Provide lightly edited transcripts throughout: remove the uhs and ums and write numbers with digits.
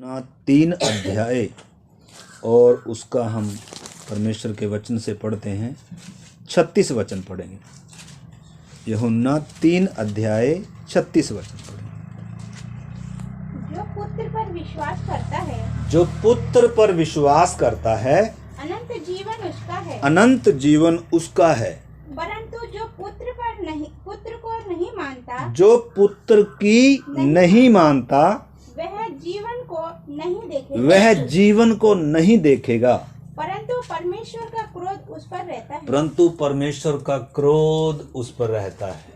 ना 3 अध्याय और उसका हम परमेश्वर के वचन से पढ़ते हैं। 36 वचन पढ़ेंगे। यूहन्ना 3 अध्याय 36 वचन पढ़ेंगे। जो पुत्र पर विश्वास करता है, जो पुत्र पर विश्वास करता है, अनंत जीवन उसका है। अनंत जीवन उसका है। परंतु जो पुत्र को नहीं मानता, जो पुत्र की नहीं मानता, वह जीवन को नहीं देखेगा। वह जीवन को नहीं देखेगा, परंतु परमेश्वर का क्रोध उस पर रहता है। परंतु परमेश्वर का क्रोध उस पर रहता है।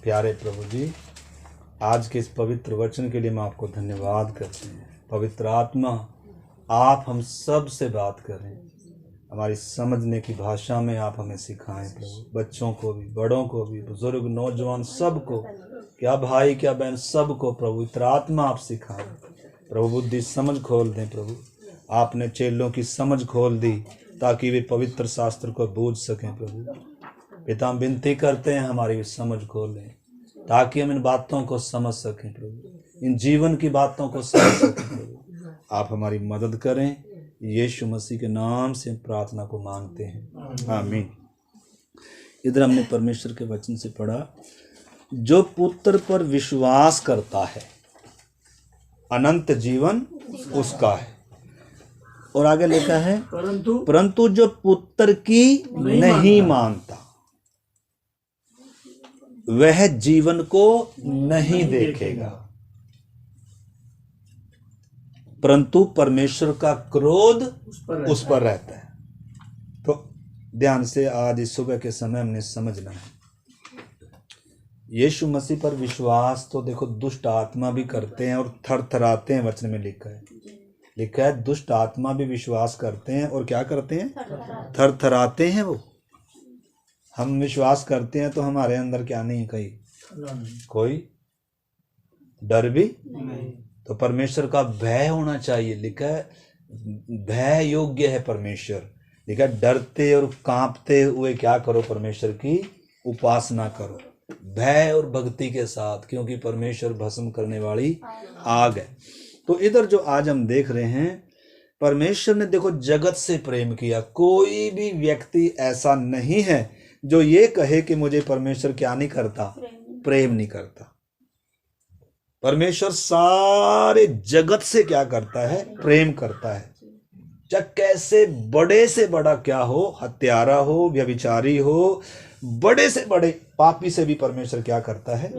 प्यारे प्रभु जी, आज के इस पवित्र वचन के लिए मैं आपको धन्यवाद करते हैं। पवित्र आत्मा, आप हम सब से बात करें, हमारी समझने की भाषा में आप हमें सिखाएं प्रभु। बच्चों को भी, बड़ों को भी, बुजुर्ग, नौजवान, सबको, क्या भाई क्या बहन, सबको प्रभु इत्र आत्मा आप सिखाएं प्रभु। बुद्धि समझ खोल दें प्रभु। आपने चेलों की समझ खोल दी ताकि वे पवित्र शास्त्र को बूझ सकें प्रभु। पिता, हम विनती करते हैं हमारी समझ खोलें ताकि हम इन बातों को समझ सकें प्रभु, इन जीवन की बातों को समझ सकें प्रभु। आप हमारी मदद करें, यीशु मसीह के नाम से प्रार्थना को मांगते हैं, आमीन। इधर हमने परमेश्वर के वचन से पढ़ा, जो पुत्र पर विश्वास करता है अनंत जीवन उसका है। और आगे लिखा है, परंतु जो पुत्र की नहीं मानता, वह जीवन को नहीं देखेगा, परंतु परमेश्वर का क्रोध उस पर रहता है। तो ध्यान से आज इस सुबह के समय हमने समझना है, यीशु मसीह पर विश्वास तो देखो दुष्ट आत्मा भी करते हैं और थरथराते हैं। वचन में लिखा है दुष्ट आत्मा भी विश्वास करते हैं और क्या करते हैं? थरथराते हैं। वो हम विश्वास करते हैं तो हमारे अंदर क्या नहीं है? कहीं कोई डर भी नहीं। तो परमेश्वर का भय होना चाहिए। लिखा है भय योग्य है परमेश्वर। लिखा है डरते और कांपते हुए क्या करो? परमेश्वर की उपासना करो, भय और भक्ति के साथ, क्योंकि परमेश्वर भस्म करने वाली आग है। तो इधर जो आज हम देख रहे हैं, परमेश्वर ने देखो जगत से प्रेम किया। कोई भी व्यक्ति ऐसा नहीं है जो ये कहे कि मुझे परमेश्वर क्या नहीं करता? प्रेम नहीं करता। परमेश्वर सारे जगत से क्या करता है? प्रेम करता है। चाहे कैसे बड़े से बड़ा क्या हो, हत्यारा हो, व्यभिचारी हो, बड़े से बड़े पापी से भी परमेश्वर क्या करता है?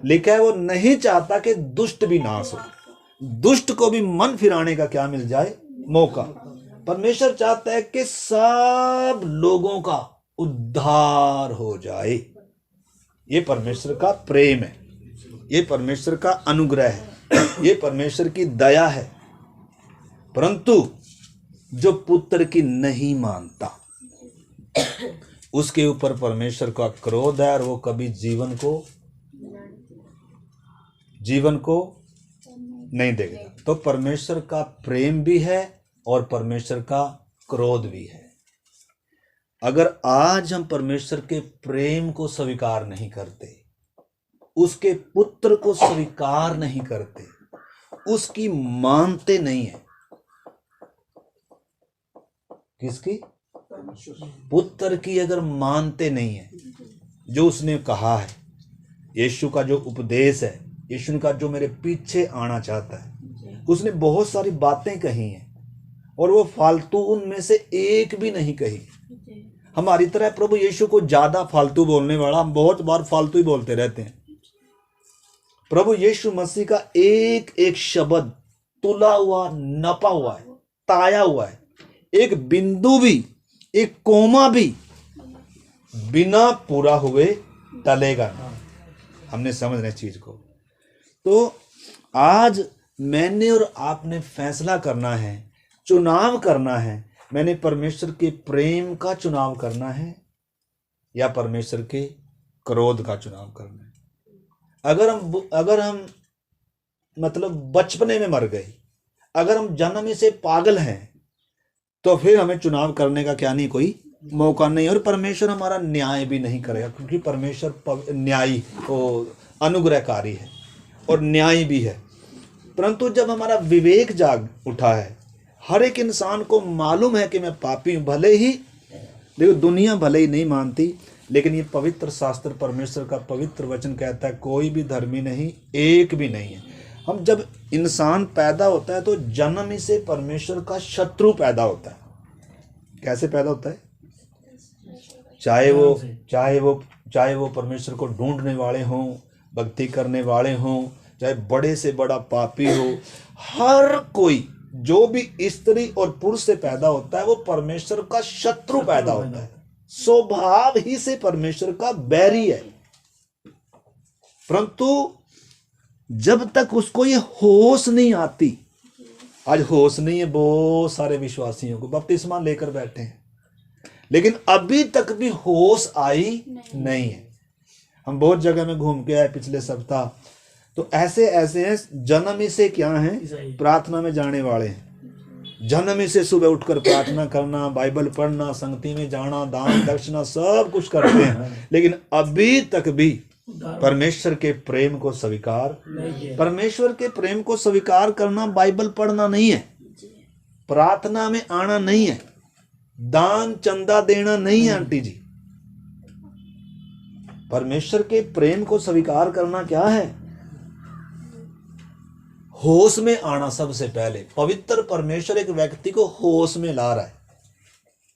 लिखा है वो नहीं चाहता कि दुष्ट भी नाश हो, दुष्ट को भी मन फिराने का क्या मिल जाए? मौका। परमेश्वर चाहता है कि सब लोगों का उद्धार हो जाए। ये परमेश्वर का प्रेम है, ये परमेश्वर का अनुग्रह है, ये परमेश्वर की दया है। परंतु जो पुत्र की नहीं मानता, उसके ऊपर परमेश्वर का क्रोध है और वो कभी जीवन को नहीं देगा। तो परमेश्वर का प्रेम भी है और परमेश्वर का क्रोध भी है। अगर आज हम परमेश्वर के प्रेम को स्वीकार नहीं करते, उसके पुत्र को स्वीकार नहीं करते, उसकी मानते नहीं है, किसकी? पुत्र की अगर मानते नहीं है, जो उसने कहा है, यीशु का जो उपदेश है, यीशु का जो मेरे पीछे आना चाहता है, उसने बहुत सारी बातें कही हैं और वो फालतू उनमें से एक भी नहीं कही। हमारी तरह प्रभु यीशु को ज्यादा फालतू बोलने वाला, हम बहुत बार फालतू ही बोलते रहते हैं। प्रभु यीशु मसीह का एक एक शब्द तुला हुआ, नपा हुआ है, ताया हुआ है। एक बिंदु भी, एक कोमा भी बिना पूरा हुए टलेगा नहीं। हमने समझना चीज को। तो आज मैंने और आपने फैसला करना है, चुनाव करना है। मैंने परमेश्वर के प्रेम का चुनाव करना है या परमेश्वर के क्रोध का चुनाव करना है। अगर हम मतलब बचपने में मर गए, अगर हम जन्म ही से पागल हैं, तो फिर हमें चुनाव करने का क्या नहीं, कोई मौका नहीं। और परमेश्वर हमारा न्याय भी नहीं करेगा, क्योंकि परमेश्वर न्यायी और अनुग्रहकारी है और न्यायी भी है। परंतु जब हमारा विवेक जाग उठा है, हर एक इंसान को मालूम है कि मैं पापी हूं, भले ही देखो दुनिया भले ही नहीं मानती, लेकिन ये पवित्र शास्त्र, परमेश्वर का पवित्र वचन कहता है कोई भी धर्मी नहीं, एक भी नहीं है। हम जब इंसान पैदा होता है तो जन्म ही से परमेश्वर का शत्रु पैदा होता है। कैसे पैदा होता है? चाहे वो परमेश्वर को ढूंढने वाले हों, भक्ति करने वाले हों, चाहे बड़े से बड़ा पापी हो, हर कोई जो भी स्त्री और पुरुष से पैदा होता है वो परमेश्वर का शत्रु पैदा होता है, स्वभाव ही से परमेश्वर का बैरी है। परंतु जब तक उसको ये होश नहीं आती, आज होश नहीं है बहुत सारे विश्वासियों को, बपतिस्मा लेकर बैठे हैं लेकिन अभी तक भी होश आई नहीं है। हम बहुत जगह में घूम के आए पिछले सप्ताह, तो ऐसे हैं जन्म ही से क्या हैं, प्रार्थना में जाने वाले हैं। जन्म ही से सुबह उठकर प्रार्थना करना, बाइबल पढ़ना, संगति में जाना, दान दक्षिणा सब कुछ करते हैं, लेकिन अभी तक भी परमेश्वर के प्रेम को स्वीकार, परमेश्वर के प्रेम को स्वीकार करना बाइबल पढ़ना नहीं है, प्रार्थना में आना नहीं है, दान चंदा देना नहीं है। आंटी जी, परमेश्वर के प्रेम को स्वीकार करना क्या है? होश में आना। सबसे पहले पवित्र परमेश्वर एक व्यक्ति को होश में ला रहा है,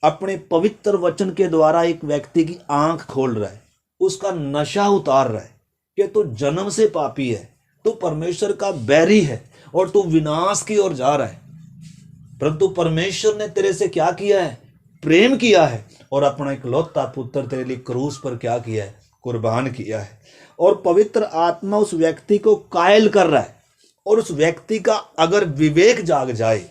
अपने पवित्र वचन के द्वारा एक व्यक्ति की आंख खोल रहा है, उसका नशा उतार रहा है कि तू जन्म से पापी है, तू परमेश्वर का बैरी है और तू विनाश की ओर जा रहा है। परंतु परमेश्वर ने तेरे से क्या किया है? प्रेम किया है और अपना इकलौता पुत्र तेरे लिए क्रूस पर क्या किया है? कुर्बान किया है। और पवित्र आत्मा उस व्यक्ति को कायल कर रहा है, और उस व्यक्ति का अगर विवेक जाग जाए,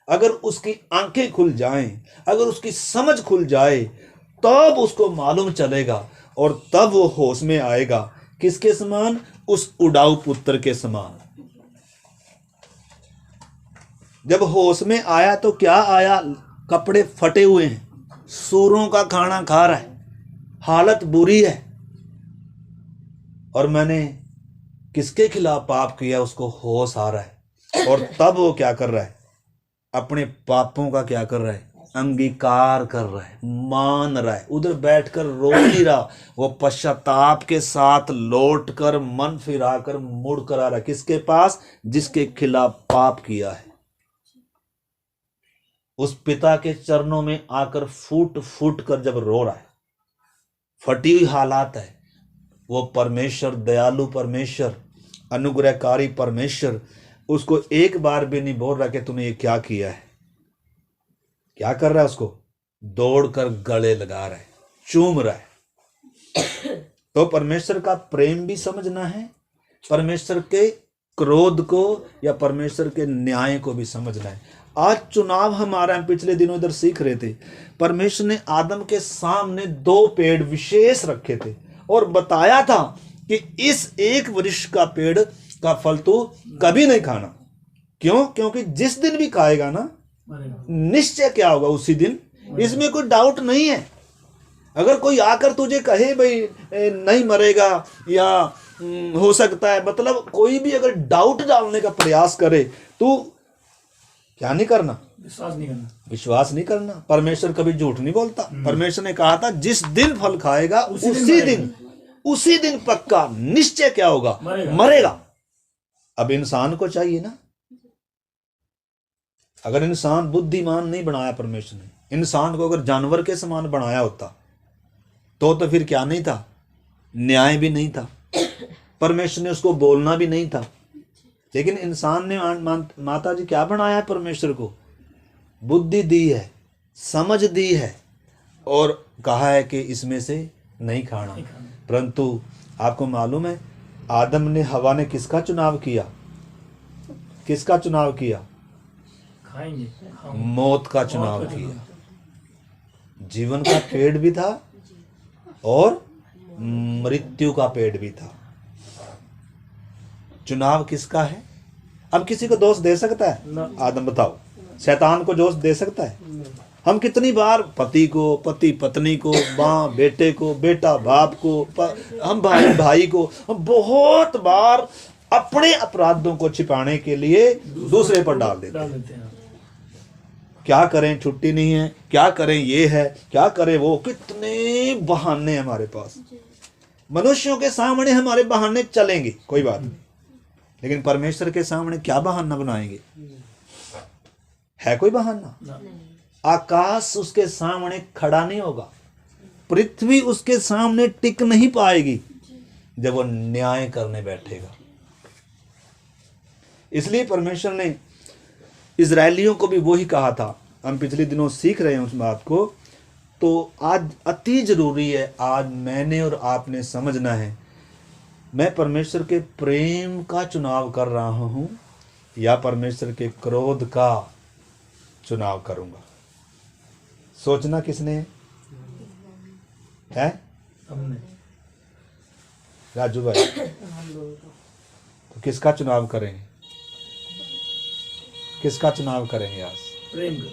अगर उसकी आंखें खुल जाएं, अगर उसकी समझ खुल जाए, तब उसको मालूम चलेगा और तब वो होश में आएगा। किसके समान? उस उड़ाऊ पुत्र के समान। जब होश में आया तो क्या आया? कपड़े फटे हुए हैं, सूरों का खाना खा रहा है, हालत बुरी है, और मैंने किसके खिलाफ पाप किया उसको होश आ रहा है। और तब वो क्या कर रहा है? अपने पापों का क्या कर रहा है? अंगीकार कर रहा है, मान रहा है। उधर बैठकर रो नहीं रहा, वो पश्चाताप के साथ लौटकर मन फिराकर मुड़ कर आ रहा है। किसके पास? जिसके खिलाफ पाप किया है। उस पिता के चरणों में आकर फूट फूट कर जब रो रहा है, फटी हुई हालात है, वो परमेश्वर, दयालु परमेश्वर, अनुग्रहकारी परमेश्वर उसको एक बार भी नहीं बोल रहा कि तूने ये क्या किया है। क्या कर रहा है? उसको दौड़कर गले लगा रहा है, चूम रहा है। तो परमेश्वर का प्रेम भी समझना है, परमेश्वर के क्रोध को या परमेश्वर के न्याय को भी समझना है। आज चुनाव हमारा, हम पिछले दिनों इधर सीख रहे थे, परमेश्वर ने आदम के सामने 2 पेड़ विशेष रखे थे और बताया था कि इस एक वृक्ष का पेड़ का फल तो कभी नहीं खाना। क्यों? क्योंकि जिस दिन भी खाएगा ना, निश्चय क्या होगा उसी दिन, इसमें कोई डाउट नहीं है। अगर कोई आकर तुझे कहे भाई नहीं मरेगा या हो सकता है, मतलब कोई भी अगर डाउट डालने का प्रयास करे, तो क्या नहीं करना? विश्वास नहीं करना। परमेश्वर कभी झूठ नहीं बोलता। परमेश्वर ने कहा था जिस दिन फल खाएगा उसी दिन पक्का निश्चय क्या होगा? मरेगा। अब इंसान को चाहिए ना, अगर इंसान बुद्धिमान नहीं बनाया परमेश्वर ने, इंसान को अगर जानवर के समान बनाया होता तो फिर क्या नहीं था? न्याय भी नहीं था, परमेश्वर ने उसको बोलना भी नहीं था। लेकिन इंसान ने माता जी क्या बनाया है? परमेश्वर को बुद्धि दी है, समझ दी है और कहा है कि इसमें से नहीं खाना। परंतु आपको मालूम है आदम ने, हवा ने किसका चुनाव किया? किसका चुनाव किया? मौत का चुनाव किया। जीवन का पेड़ भी था और मृत्यु का पेड़ भी था। चुनाव किसका है? अब किसी को दोष दे सकता है? आदम बताओ, शैतान को दोष दे सकता है? हम कितनी बार पति को, पति पत्नी को, माँ बेटे को, बेटा बाप को, हम भाई भाई को, हम बहुत बार अपने अपराधों को छिपाने के लिए दूसरे पर डाल देते हैं। क्या करें, छुट्टी नहीं है, क्या करें, ये है, क्या करें वो, कितने बहाने हमारे पास। मनुष्यों के सामने हमारे बहाने चलेंगे, कोई बात नहीं, लेकिन परमेश्वर के सामने क्या बहाना बनाएंगे? है कोई बहाना? आकाश उसके सामने खड़ा नहीं होगा, पृथ्वी उसके सामने टिक नहीं पाएगी जब वो न्याय करने बैठेगा। इसलिए परमेश्वर ने इजरायलियों को भी वही कहा था। हम पिछले दिनों सीख रहे हैं उस बात को, तो आज अति जरूरी है, आज मैंने और आपने समझना है, मैं परमेश्वर के प्रेम का चुनाव कर रहा हूं या परमेश्वर के क्रोध का चुनाव करूंगा। सोचना किसने है? हमने। राजू भाई, तो किसका चुनाव करेंगे? किसका चुनाव करेंगे आज? प्रेम का।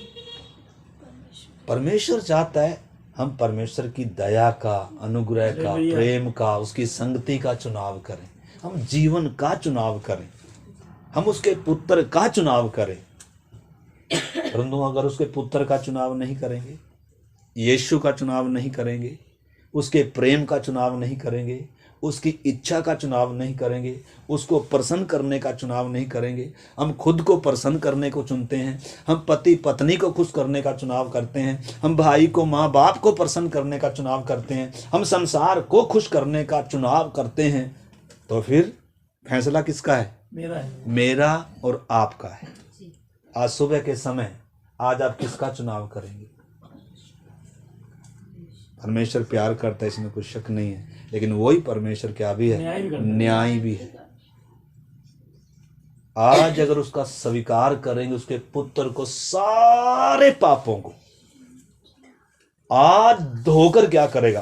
परमेश्वर चाहता है हम परमेश्वर की दया का, अनुग्रह का, प्रेम का, उसकी संगति का चुनाव करें, हम जीवन का चुनाव करें, हम उसके पुत्र का चुनाव करें। परंतु अगर उसके पुत्र का चुनाव नहीं करेंगे, यीशु का चुनाव नहीं करेंगे, उसके प्रेम का चुनाव नहीं करेंगे, उसकी इच्छा का चुनाव नहीं करेंगे, उसको प्रसन्न करने का चुनाव नहीं करेंगे, हम खुद को प्रसन्न करने को चुनते हैं, हम पति पत्नी को खुश करने का चुनाव करते हैं, हम भाई को, माँ बाप को प्रसन्न करने का चुनाव करते हैं, हम संसार को खुश करने का चुनाव करते हैं, तो फिर फैसला किसका है? मेरा है। मेरा और आपका है। आज सुबह के समय आज आप किसका चुनाव करेंगे? परमेश्वर प्यार करता है, इसमें कुछ शक नहीं है, लेकिन वही परमेश्वर क्या भी है? न्याय भी है। आज अगर उसका स्वीकार करेंगे, उसके पुत्र को, सारे पापों को आज धोकर क्या करेगा?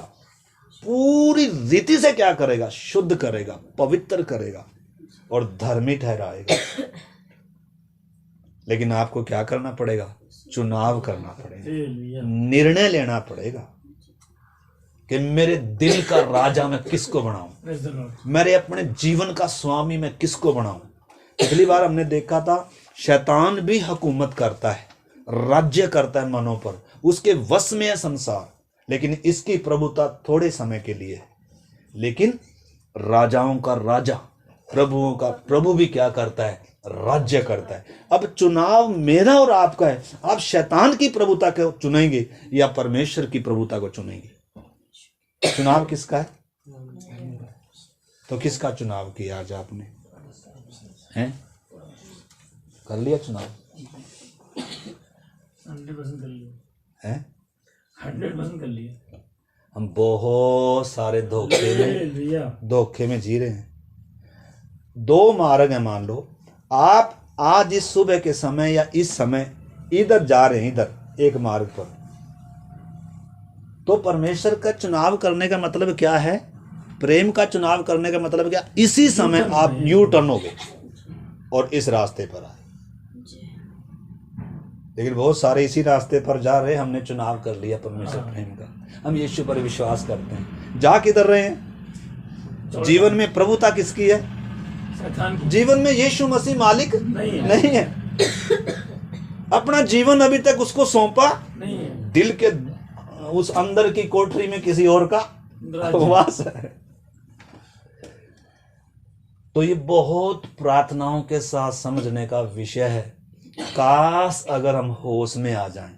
पूरी रीति से क्या करेगा? शुद्ध करेगा, पवित्र करेगा और धर्मी ठहराएगा। लेकिन आपको क्या करना पड़ेगा? चुनाव करना पड़ेगा, निर्णय लेना पड़ेगा कि मेरे दिल का राजा मैं किसको बनाऊं, मेरे अपने जीवन का स्वामी मैं किसको बनाऊं। पिछली बार हमने देखा था शैतान भी हुकूमत करता है, राज्य करता है मनों पर, उसके वश में है संसार, लेकिन इसकी प्रभुता थोड़े समय के लिए है। लेकिन राजाओं का राजा, प्रभुओं का प्रभु भी क्या करता है? राज्य करता है। अब चुनाव मेरा और आपका है, आप शैतान की प्रभुता को चुनेंगे या परमेश्वर की प्रभुता को चुनेंगे? चुनाव किसका है? तो किसका चुनाव किया आज आपने? हैं? कर लिया चुनाव? 100% कर लिया। हैं? 100% कर लिया। हम बहुत सारे धोखे में जी रहे हैं। दो मार्ग है, मान लो आप आज इस सुबह के समय या इस समय इधर जा रहे हैं, इधर एक मार्ग पर, तो परमेश्वर का चुनाव करने का मतलब क्या है? प्रेम का चुनाव करने का मतलब क्या? इसी समय आप यू टर्न हो गए और इस रास्ते पर आए। लेकिन बहुत सारे इसी रास्ते पर जा रहे, हमने चुनाव कर लिया परमेश्वर प्रेम का, हम यीशु पर विश्वास करते हैं। जा किधर रहे हैं? जीवन में प्रभुता किसकी है? जीवन में यीशु मसीह मालिक नहीं है। अपना जीवन अभी तक उसको सौंपा नहीं है। दिल के उस अंदर की कोठरी में किसी और का वास है। तो ये बहुत प्रार्थनाओं के साथ समझने का विषय है। काश अगर हम होश में आ जाएं।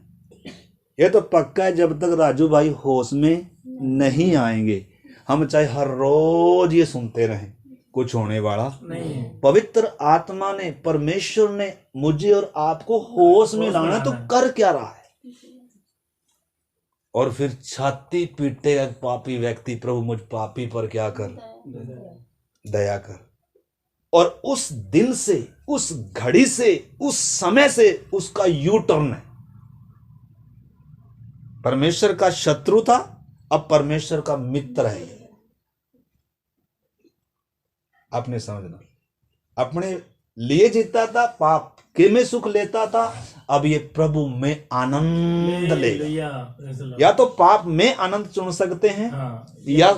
ये तो पक्का है, जब तक राजू भाई होश में नहीं आएंगे, हम चाहे हर रोज ये सुनते रहें, कुछ होने वाला नहीं है। पवित्र आत्मा ने, परमेश्वर ने मुझे और आपको होश में लाना, तो कर क्या रहा है? और फिर छाती पीटेगा पापी व्यक्ति, प्रभु मुझ पापी पर क्या कर? दया कर। और उस दिन से, उस घड़ी से, उस समय से उसका यू टर्न है। परमेश्वर का शत्रु था, अब परमेश्वर का मित्र है। आपने समझना, अपने लिए जीता था, पाप के में सुख लेता था, अब ये प्रभु में आनंद लेगा। या तो पाप में आनंद चुन सकते हैं, या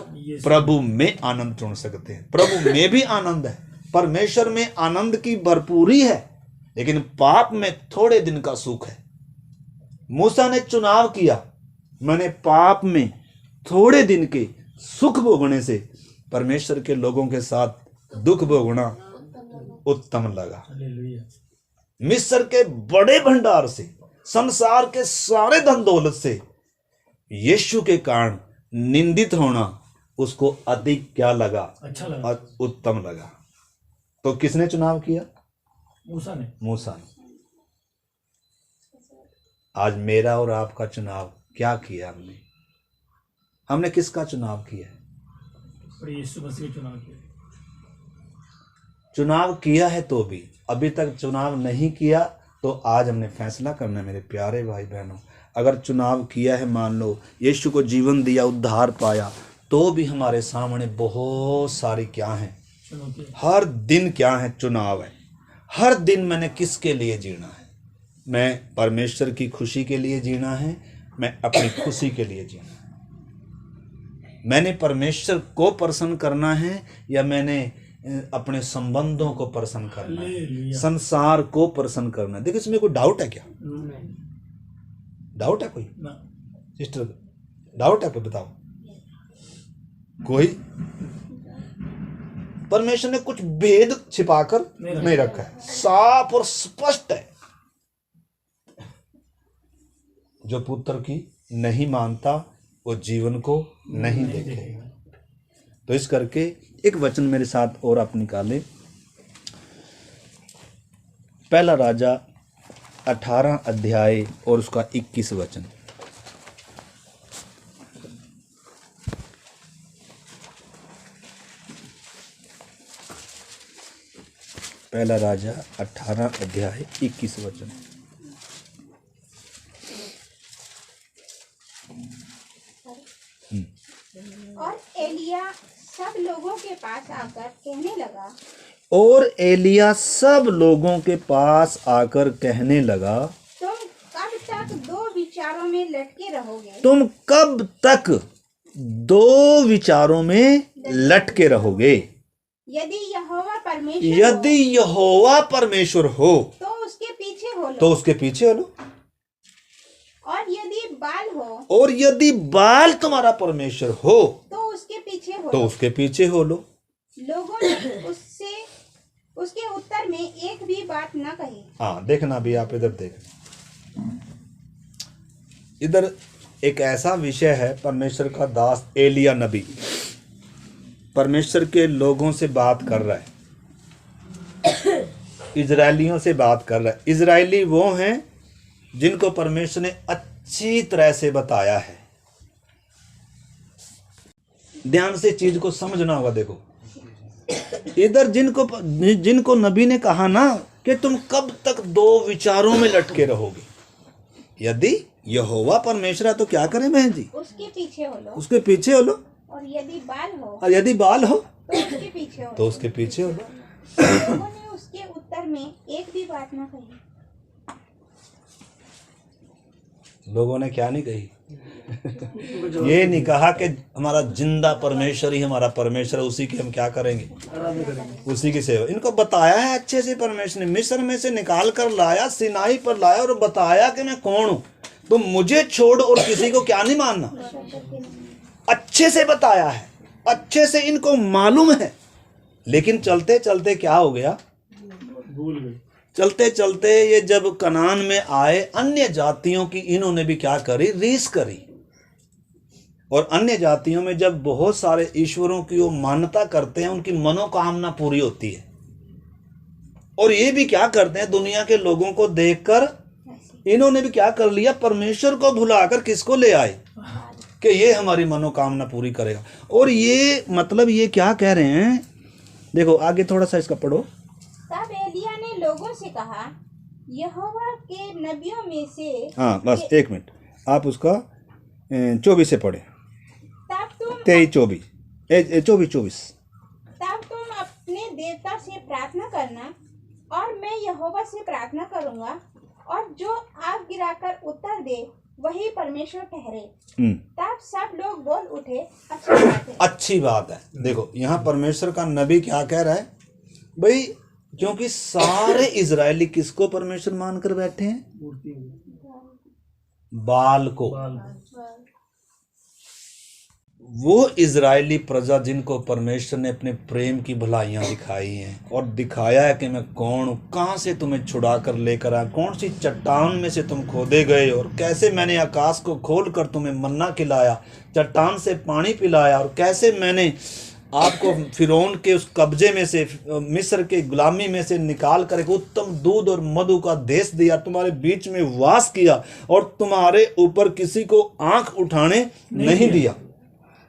प्रभु में आनंद चुन सकते हैं। प्रभु में भी आनंद है, परमेश्वर में आनंद की भरपूरी है, लेकिन पाप में थोड़े दिन का सुख है। मूसा ने चुनाव किया, मैंने पाप में थोड़े दिन के सुख भोगने से परमेश्वर के लोगों के साथ दुख भोगना उत्तम लगा। हालेलुया। मिस्र के बड़े भंडार से, संसार के सारे धन दौलत से यीशु के कारण निंदित होना उसको अधिक क्या लगा? अच्छा लगा। उत्तम लगा। तो किसने चुनाव किया? मूसा ने। मूसा ने। आज मेरा और आपका चुनाव क्या किया? हमने किसका चुनाव किया है? और यीशु मसीह का चुनाव किया। चुनाव किया है तो भी अभी तक चुनाव नहीं किया, तो आज हमने फैसला करना है मेरे प्यारे भाई बहनों। अगर चुनाव किया है, मान लो यीशु को जीवन दिया, उद्धार पाया, तो भी हमारे सामने बहुत सारी क्या है? चुनौती। हर दिन क्या है? चुनाव है। हर दिन मैंने किसके लिए जीना है? मैं परमेश्वर की खुशी के लिए जीना है, मैं अपनी खुशी के लिए जीना है। मैंने परमेश्वर को प्रसन्न करना है या मैंने अपने संबंधों को प्रसन्न करना है, हालेलुया। संसार को प्रसन्न करना है। देखो, इसमें कोई डाउट है क्या? डाउट है कोई? ना। सिस्टर, डाउट है कोई? बताओ कोई। परमेश्वर ने कुछ भेद छिपाकर नहीं रखा है, साफ और स्पष्ट है। जो पुत्र की नहीं मानता वो जीवन को नहीं देखेगा। तो इस करके एक वचन मेरे साथ और आप निकालें, पहला राजा 18 अध्याय और उसका 21 वचन। पहला राजा 18 अध्याय 21 वचन। और एलिया सब लोगों के पास आकर कहने लगा, और एलिया सब लोगों के पास आकर कहने लगा, तुम कब तक दो विचारों में लटके रहोगे? तुम कब तक दो विचारों में लटके रहोगे? यदि यहोवा परमेश्वर यदि यहोवा परमेश्वर हो हो, तो उसके पीछे हो लो, तो उसके पीछे हो लो, और यदि बाल हो, और यदि बाल तुम्हारा परमेश्वर हो तो उसके पीछे हो तो लो। उसके पीछे हो लो। लोगों ने उसके उत्तर में एक भी बात न कही। हाँ, देखना भी, आप इधर देखना, इधर एक ऐसा विषय है, परमेश्वर का दास एलिया नबी परमेश्वर के लोगों से बात कर रहा है, इजरायलियों से बात कर रहा है। इजरायली वो हैं जिनको परमेश्वर ने अच्छी तरह से बताया है। ध्यान से चीज को समझना होगा। देखो, इधर जिनको नबी ने कहा ना कि तुम कब तक दो विचारों में लटके रहोगे। यदि यहोवा परमेश्वर है तो क्या करें बहन जी? उसके पीछे हो लो, उसके पीछे हो लो, और यदि बाल हो, और यदि बाल हो तो उसके पीछे हो तो लो। उसके पीछे हो लो। लोगों ने उसके उत्तर में एक भी बात न कही। लोगों ने क्या नहीं कही? ये नहीं कहा कि हमारा जिंदा परमेश्वर ही हमारा परमेश्वर है, उसी की हम क्या करेंगे? उसी की सेवा। इनको बताया है अच्छे से, परमेश्वर ने मिस्र में से निकाल कर लाया, सिनाई पर लाया और बताया कि मैं कौन हूं, तो मुझे छोड़ और किसी को क्या नहीं मानना। अच्छे से बताया है, अच्छे से इनको मालूम है। लेकिन चलते चलते क्या हो गया? भूल गए। चलते चलते ये जब कनान में आए, अन्य जातियों की इन्होंने भी क्या करी? रीस करी। और अन्य जातियों में जब बहुत सारे ईश्वरों की वो मान्यता करते हैं, उनकी मनोकामना पूरी होती है। और ये भी क्या करते हैं? दुनिया के लोगों को देखकर इन्होंने भी क्या कर लिया? परमेश्वर को भुलाकर किसको ले आए कि ये हमारी मनोकामना पूरी करेगा। और ये मतलब ये क्या कह रहे हैं? देखो आगे थोड़ा सा इसका पढ़ो। तब एलिया ने लोगों से कहा, यहोवा के नबियों में से, हाँ बस एक मिनट, आप उसका 24 से पढ़े। तब तुम 24। तब तुम अपने देवता से प्रार्थना करना, और मैं यहोवा से प्रार्थना करूंगा, और जो आग गिराकर उत्तर दे वही परमेश्वर ठहरे। तब सब लोग बोल उठे, अच्छी बात है। अच्छी बात है। देखो यहाँ परमेश्वर का नबी क्या कह रहा है? भाई, क्योंकि सारे इजरायली किसको परमेश्वर मानकर बैठे हैं? मूर्ति हो गई। बाल को। बाल। वो इजरायली प्रजा जिनको परमेश्वर ने अपने प्रेम की भलाइयां दिखाई हैं और दिखाया है कि मैं कौन हूँ, कहाँ से तुम्हें छुड़ा कर लेकर आया, कौन सी चट्टान में से तुम खोदे गए और कैसे मैंने आकाश को खोल कर तुम्हें मन्ना खिलाया, चट्टान से पानी पिलाया, और कैसे मैंने आपको फिरौन के उस कब्जे में से, मिस्र के गुलामी में से निकाल कर एक उत्तम दूध और मधु का देश दिया, तुम्हारे बीच में वास किया और तुम्हारे ऊपर किसी को आंख उठाने नहीं दिया।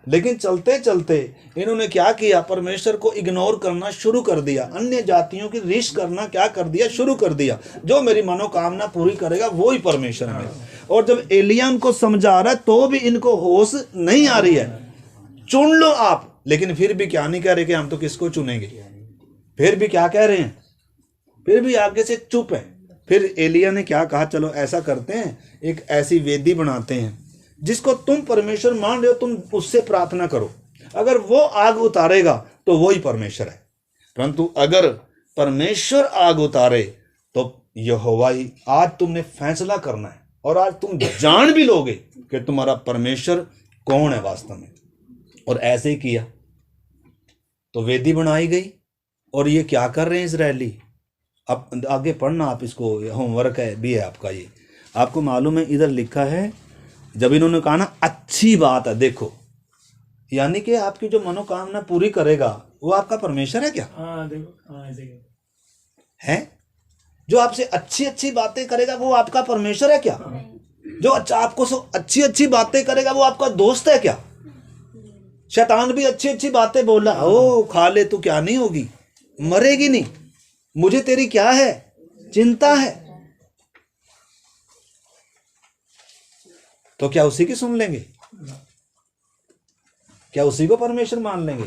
लेकिन चलते चलते इन्होंने क्या किया? परमेश्वर को इग्नोर करना शुरू कर दिया, अन्य जातियों की रीस करना क्या कर दिया? शुरू कर दिया। जो मेरी मनोकामना पूरी करेगा वो ही परमेश्वर है। और जब एलिय्याह उनको समझा रहा है तो भी इनको होश नहीं आ रही है। चुन लो आप, लेकिन फिर भी क्या नहीं कह रहे कि हम तो किसको चुनेंगे। फिर भी क्या कह रहे हैं? फिर भी आगे से चुप है। फिर एलिय्याह ने क्या कहा? चलो ऐसा करते हैं, एक ऐसी वेदी बनाते हैं जिसको तुम परमेश्वर मान रहे हो, तुम उससे प्रार्थना करो। अगर वो आग उतारेगा तो वो ही परमेश्वर है, परंतु अगर परमेश्वर आग उतारे तो यहोवा ही। आज तुमने फैसला करना है और आज तुम जान भी लोगे कि तुम्हारा परमेश्वर कौन है वास्तव में। और ऐसे ही किया तो वेदी बनाई गई। और ये क्या कर रहे हैं इजरायली? अब आगे पढ़ना आप, इसको होमवर्क है भी है आपका। ये आपको मालूम है, इधर लिखा है जब इन्होंने कहा ना अच्छी बात है, देखो, यानी कि आपकी जो मनोकामना पूरी करेगा वो आपका परमेश्वर है क्या? हाँ देखो, हाँ ऐसे है? जो आपसे अच्छी अच्छी बातें करेगा वो आपका परमेश्वर है क्या? जो अच्छा आपको अच्छी अच्छी बातें करेगा वो आपका दोस्त है क्या? शैतान भी अच्छी अच्छी बातें बोला, ओ खा ले तो क्या नहीं होगी, मरेगी नहीं, मुझे तेरी क्या है चिंता है। तो क्या उसी की सुन लेंगे? क्या उसी को परमेश्वर मान लेंगे?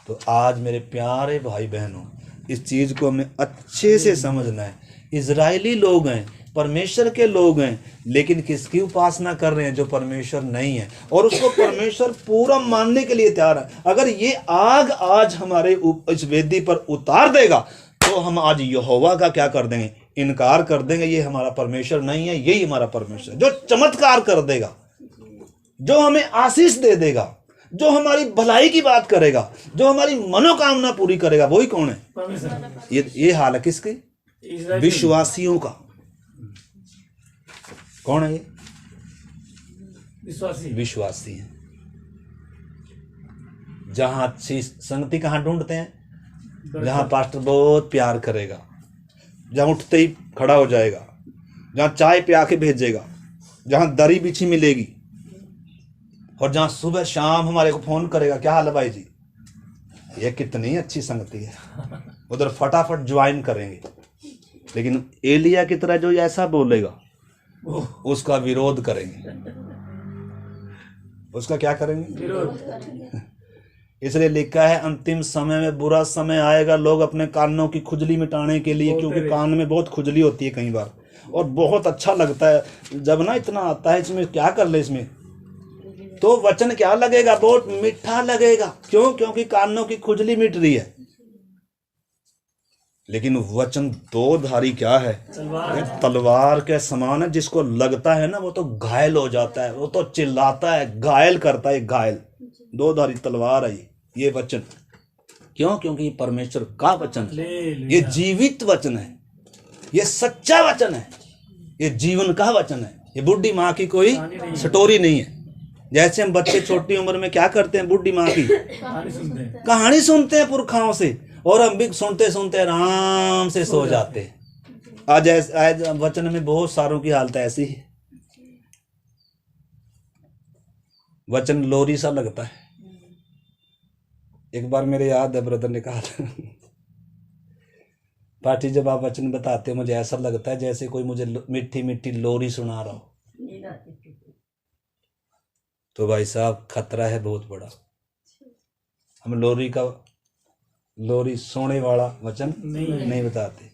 तो आज मेरे प्यारे भाई बहनों, इस चीज को हमें अच्छे से समझना है। इजरायली लोग हैं, परमेश्वर के लोग हैं, लेकिन किसकी उपासना कर रहे हैं? जो परमेश्वर नहीं है, और उसको परमेश्वर पूरा मानने के लिए तैयार है। अगर ये आग आज हमारे इस वेदी पर उतार देगा तो हम आज यहोवा का क्या कर देंगे? इनकार कर देंगे। ये हमारा परमेश्वर नहीं है, यही हमारा परमेश्वर है। जो चमत्कार कर देगा, जो हमें आशीष दे देगा, जो हमारी भलाई की बात करेगा, जो हमारी मनोकामना पूरी करेगा, वही कौन है? परमेश्वर। ये हाल है किसकी? विश्वासियों का। कौन है ये? विश्वासी। विश्वासी हैं। जहां अच्छी संगति कहां ढूंढते हैं? जहां पास्टर बहुत प्यार करेगा, जहां उठते ही खड़ा हो जाएगा, जहां चाय पिया के भेजेगा, जहां दरी बिछी मिलेगी, और जहां सुबह शाम हमारे को फोन करेगा, क्या हाल है भाई जी। ये कितनी अच्छी संगति है, उधर फटाफट ज्वाइन करेंगे। लेकिन एलिय्याह की तरह जो ऐसा बोलेगा उसका विरोध करेंगे। उसका क्या करेंगे? विरोध। इसलिए लिखा है अंतिम समय में बुरा समय आएगा, लोग अपने कानों की खुजली मिटाने के लिए, क्योंकि कान में बहुत खुजली होती है कई बार, और बहुत अच्छा लगता है जब ना इतना आता है, इसमें क्या कर ले, इसमें तो वचन क्या लगेगा? बहुत मीठा लगेगा। क्यों? क्योंकि कानों की खुजली मिट रही है। लेकिन वचन दो धारी क्या है? तलवार के समान है। जिसको लगता है ना वो तो घायल हो जाता है, वो तो चिल्लाता है, घायल करता है, घायल। दो धारी तलवार है ये वचन। क्यों? क्योंकि ये परमेश्वर का वचन है, ये जीवित वचन है, ये सच्चा वचन है, ये जीवन का वचन है। ये बुढ़ी माँ की कोई स्टोरी नहीं है। जैसे हम बच्चे छोटी उम्र में क्या करते हैं? बुढ़ी माँ की कहानी सुनते हैं पुरखाओं से, और हम भी सुनते सुनते आराम से सो जाते हैं। आज वचन में बहुत सारों की हालत ऐसी है। वचन लोरी सा लगता है। एक बार मेरे याद है, ब्रदर ने कहा था, पार्टी जब आप वचन बताते हो मुझे ऐसा लगता है जैसे कोई मुझे मीठी मीठी लोरी सुना रहा हो। तो भाई साहब खतरा है बहुत बड़ा। हम लोरी सोने वाला वचन नहीं बताते,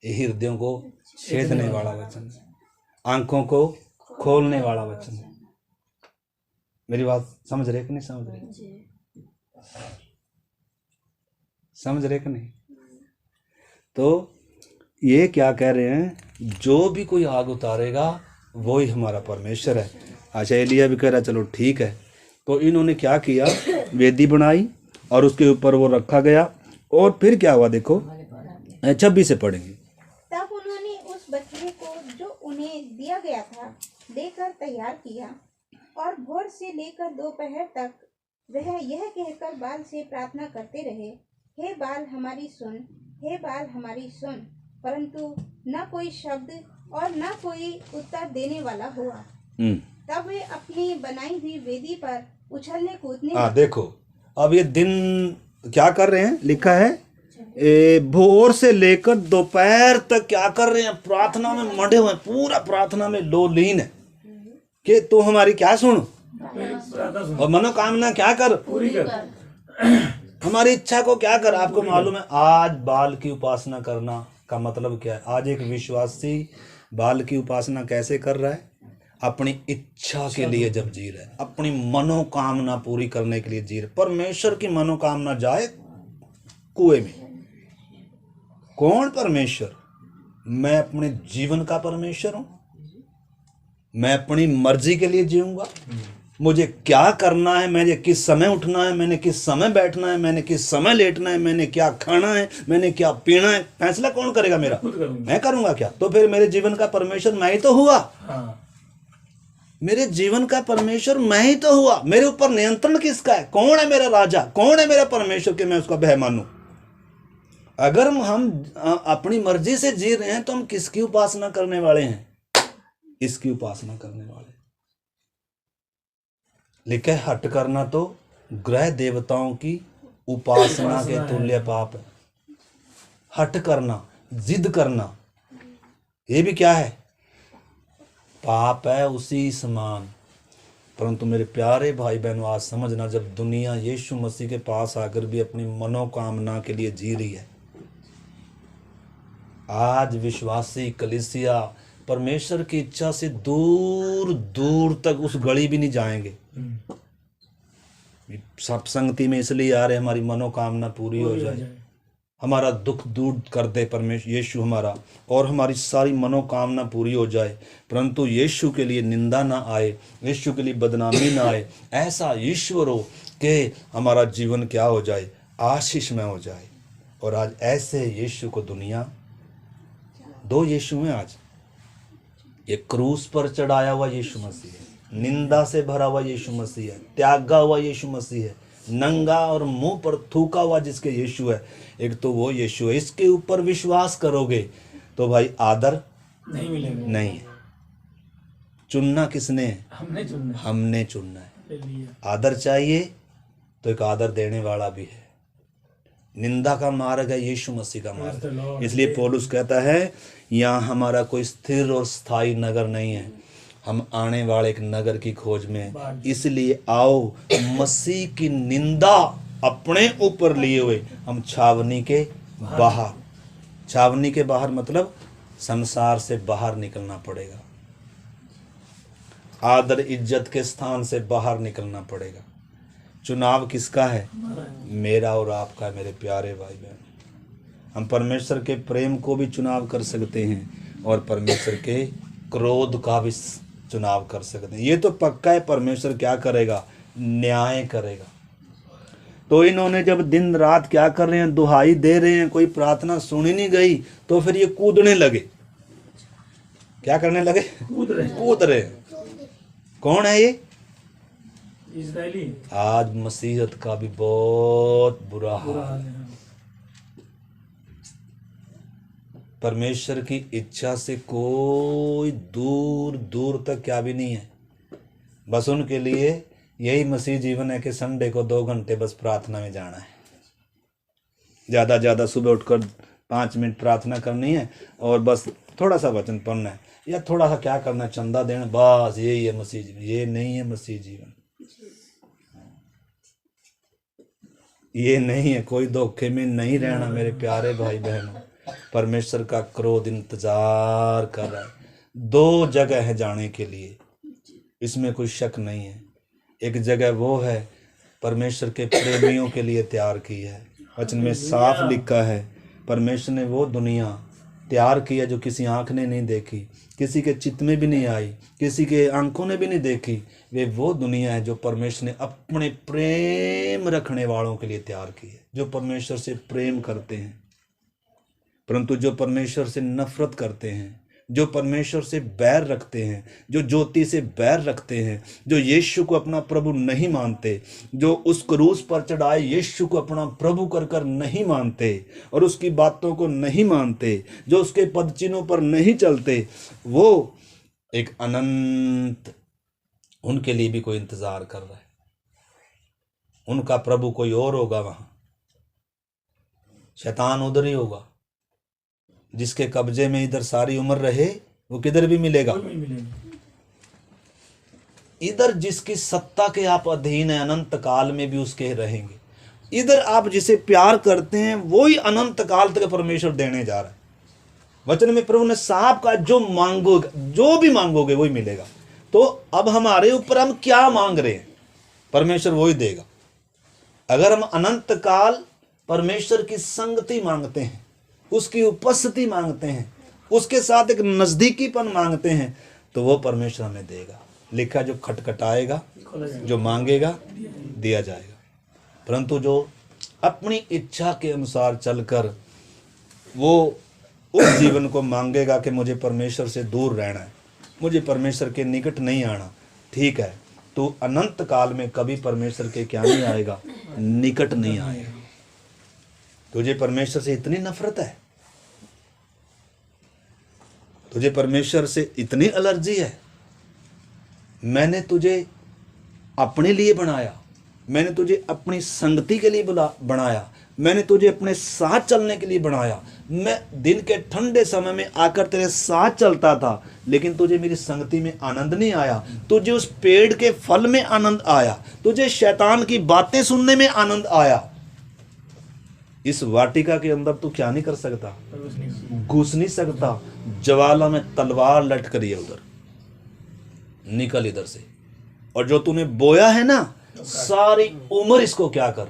ये हृदयों को छेदने वाला वचन, आंखों को खोलने वाला वचन। मेरी बात समझ रहे कि नहीं समझ रहे? समझ रहे कि नहीं? तो ये क्या कह रहे हैं, जो भी कोई आग उतारेगा वो ही हमारा परमेश्वर है। अच्छा, एलिया भी कह रहा चलो ठीक है। तो इन्होंने क्या किया, वेदी बनाई और उसके ऊपर वो रखा गया। और फिर क्या हुआ देखो, 26 से पढ़ेंगे। तब उन्होंने उस बछड़े को जो उन्हें दिया गया था लेकर तैयार किया और भोर से लेकर दोपहर तक वह यह कहकर बाल से प्रार्थना करते रहे, हे बाल हमारी सुन, हे बाल हमारी सुन। परंतु न कोई शब्द और न कोई उत्तर देने वाला हुआ। तब वे अपनी बनाई हुई वेदी पर उछलने कूदने देखो अब ये दिन क्या कर रहे हैं, लिखा है भोर से लेकर दोपहर तक क्या कर रहे हैं, प्रार्थना में मढ़े हुए, पूरा प्रार्थना में लोलीन है कि तू हमारी क्या सुन और मनोकामना क्या कर, पूरी कर। हमारी इच्छा को क्या कर। आपको मालूम है आज बाल की उपासना करना का मतलब क्या है? आज एक विश्वासी बाल की उपासना कैसे कर रहा है? अपनी इच्छा के लिए जब जी रहा है, अपनी मनोकामना पूरी करने के लिए जी रहा है। परमेश्वर की मनोकामना जाए कुएं में। कौन परमेश्वर? मैं अपने जीवन का परमेश्वर हूं। मैं अपनी मर्जी के लिए जीऊंगा। मुझे क्या करना है, मैंने किस समय उठना है, मैंने किस समय बैठना है, मैंने किस समय लेटना है, मैंने क्या खाना है, मैंने क्या पीना है, फैसला कौन करेगा मेरा? मैं करूंगा क्या? तो फिर मेरे जीवन का परमेश्वर मैं ही तो हुआ। मेरे जीवन का परमेश्वर मैं ही तो हुआ। मेरे ऊपर नियंत्रण किसका है? कौन है मेरा राजा? कौन है मेरा परमेश्वर कि मैं उसका भय मानूं? अगर हम अपनी मर्जी से जी रहे हैं तो हम किसकी उपासना करने वाले हैं? इसकी उपासना करने वाले। लिखे हट करना तो ग्रह देवताओं की उपासना के तुल्य पाप है। हट करना, जिद करना, ये भी क्या है? पाप है उसी समान। परंतु मेरे प्यारे भाई बहनों, आज समझना, जब दुनिया यीशु मसीह के पास आकर भी अपनी मनोकामना के लिए जी रही है, आज विश्वासी कलीसिया परमेश्वर की इच्छा से दूर दूर तक उस गली भी नहीं जाएंगे। सब संगति में इसलिए आ रहे, हमारी मनोकामना पूरी हो जाए, हमारा दुख दूर कर दे परमेश्वर यीशु हमारा, और हमारी सारी मनोकामना पूरी हो जाए। परंतु यीशु के लिए निंदा ना आए, यीशु के लिए बदनामी ना आए। ऐसा ईश्वर हो कि हमारा जीवन क्या हो जाए, आशीषमय हो जाए। और आज ऐसे यीशु को दुनिया, दो यीशु हैं आज। ये क्रूस पर चढ़ाया हुआ यीशु मसीह है, निंदा से भरा हुआ यीशु मसीह है, त्यागा हुआ यीशु मसीह है, नंगा और मुंह पर थूका हुआ जिसके यीशु है। एक तो वो यीशु है। इसके ऊपर विश्वास करोगे तो भाई आदर नहीं मिलेगा। नहीं है। चुनना किसने है? हमने चुनना है। आदर चाहिए तो एक आदर देने वाला भी है। निंदा का मार्ग है यीशु मसीह का मार्ग। इसलिए पौलुस कहता है, यहाँ हमारा कोई स्थिर और स्थायी नगर नहीं है, हम आने वाले एक नगर की खोज में। इसलिए आओ मसीह की निंदा अपने ऊपर लिए हुए हम छावनी के बाहर, छावनी के बाहर मतलब संसार से बाहर निकलना पड़ेगा, आदर इज्जत के स्थान से बाहर निकलना पड़ेगा। चुनाव किसका है? मेरा और आपका, मेरे प्यारे भाई बहन। हम परमेश्वर के प्रेम को भी चुनाव कर सकते हैं और परमेश्वर के क्रोध का भी चुनाव कर सकते हैं। ये तो पक्का है, परमेश्वर क्या करेगा? न्याय करेगा। तो इन्होंने जब दिन रात क्या कर रहे हैं, दुहाई दे रहे हैं, कोई प्रार्थना सुनी नहीं गई, तो फिर ये कूदने लगे। क्या करने लगे? कूद रहे। कौन है ये? इजरायली। आज मसीहत का भी बहुत बुरा हाल है। परमेश्वर की इच्छा से कोई दूर दूर तक क्या भी नहीं है। बस उनके लिए यही मसीह जीवन है कि संडे को 2 घंटे बस प्रार्थना में जाना है। ज़्यादा सुबह उठकर 5 मिनट प्रार्थना करनी है और बस थोड़ा सा वचन पढ़ना है या थोड़ा सा क्या करना है, चंदा देना, बस यही है मसीह जीवन। ये नहीं है मसीह जीवन, ये नहीं है। कोई धोखे में नहीं रहना मेरे प्यारे भाई बहनों। परमेश्वर का क्रोध इंतजार कर रहा है। 2 जगह है जाने के लिए, इसमें कोई शक नहीं है। एक जगह वो है परमेश्वर के प्रेमियों के लिए तैयार की है, वचन में साफ लिखा है, परमेश्वर ने वो दुनिया तैयार की है जो किसी आंख ने नहीं देखी, किसी के चित्त में भी नहीं आई, किसी के आंखों ने भी नहीं देखी। वे वो दुनिया है जो परमेश्वर ने अपने प्रेम रखने वालों के लिए तैयार की है, जो परमेश्वर से प्रेम करते हैं। परंतु जो परमेश्वर से नफरत करते हैं, जो परमेश्वर से बैर रखते हैं, जो ज्योति से बैर रखते हैं, जो यीशु को अपना प्रभु नहीं मानते, जो उस क्रूस पर चढ़ाए यीशु को अपना प्रभु कर कर नहीं मानते और उसकी बातों को नहीं मानते, जो उसके पद चिन्हों पर नहीं चलते, वो एक अनंत उनके लिए भी कोई इंतजार कर रहा है। उनका प्रभु कोई और होगा, वहां शैतान उधर ही होगा। जिसके कब्जे में इधर सारी उम्र रहे वो किधर भी मिलेगा। इधर जिसकी सत्ता के आप अधीन है अनंत काल में भी उसके रहेंगे। इधर आप जिसे प्यार करते हैं वही अनंत काल तक परमेश्वर देने जा रहा है। वचन में प्रभु ने साफ कहा, जो मांगोगे, जो भी मांगोगे वही मिलेगा। तो अब हमारे ऊपर हम क्या मांग रहे हैं, परमेश्वर वही देगा। अगर हम अनंत काल परमेश्वर की संगति मांगते हैं, उसकी उपस्थिति मांगते हैं, उसके साथ एक नजदीकीपन मांगते हैं, तो वो परमेश्वर हमें देगा। लिखा, जो खटखटाएगा, जो मांगेगा दिया जाएगा। परंतु जो अपनी इच्छा के अनुसार चलकर वो उस जीवन को मांगेगा कि मुझे परमेश्वर से दूर रहना है, मुझे परमेश्वर के निकट नहीं आना, ठीक है, तो अनंत काल में कभी परमेश्वर के क्या नहीं आएगा, निकट नहीं आएगा। तुझे परमेश्वर से इतनी नफरत है, तुझे परमेश्वर से इतनी एलर्जी है, मैंने तुझे अपने लिए बनाया, मैंने तुझे अपनी संगति के लिए बनाया, मैंने तुझे अपने साथ चलने के लिए बनाया। मैं दिन के ठंडे समय में आकर तेरे साथ चलता था, लेकिन तुझे मेरी संगति में आनंद नहीं आया। तुझे उस पेड़ के फल में आनंद आया, तुझे शैतान की बातें सुनने में आनंद आया। इस वाटिका के अंदर तू क्या नहीं कर सकता, घुस नहीं सकता। ज्वाला में तलवार लटक रही है, उधर निकल इधर से। और जो तूने बोया है ना, सारी उम्र इसको क्या कर,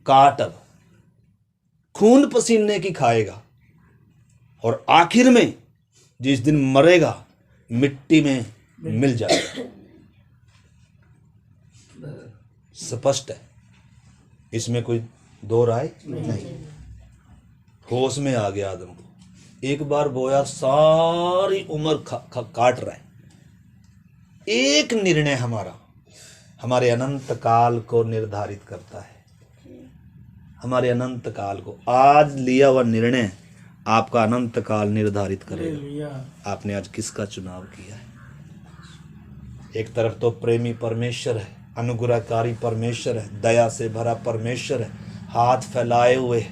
काट, अब खून पसीने की खाएगा, और आखिर में जिस दिन मरेगा मिट्टी में मिल जाएगा। स्पष्ट है, इसमें कोई दो राय नहीं। होश में आ गया आदम को, एक बार बोया, सारी उम्र काट रहा है। एक निर्णय हमारा हमारे अनंत काल को निर्धारित करता है। हमारे अनंत काल को, आज लिया हुआ निर्णय आपका अनंत काल निर्धारित करेगा। आपने आज किसका चुनाव किया है? एक तरफ तो प्रेमी परमेश्वर है, अनुग्रहकारी परमेश्वर है, दया से भरा परमेश्वर है, हाथ फैलाए हुए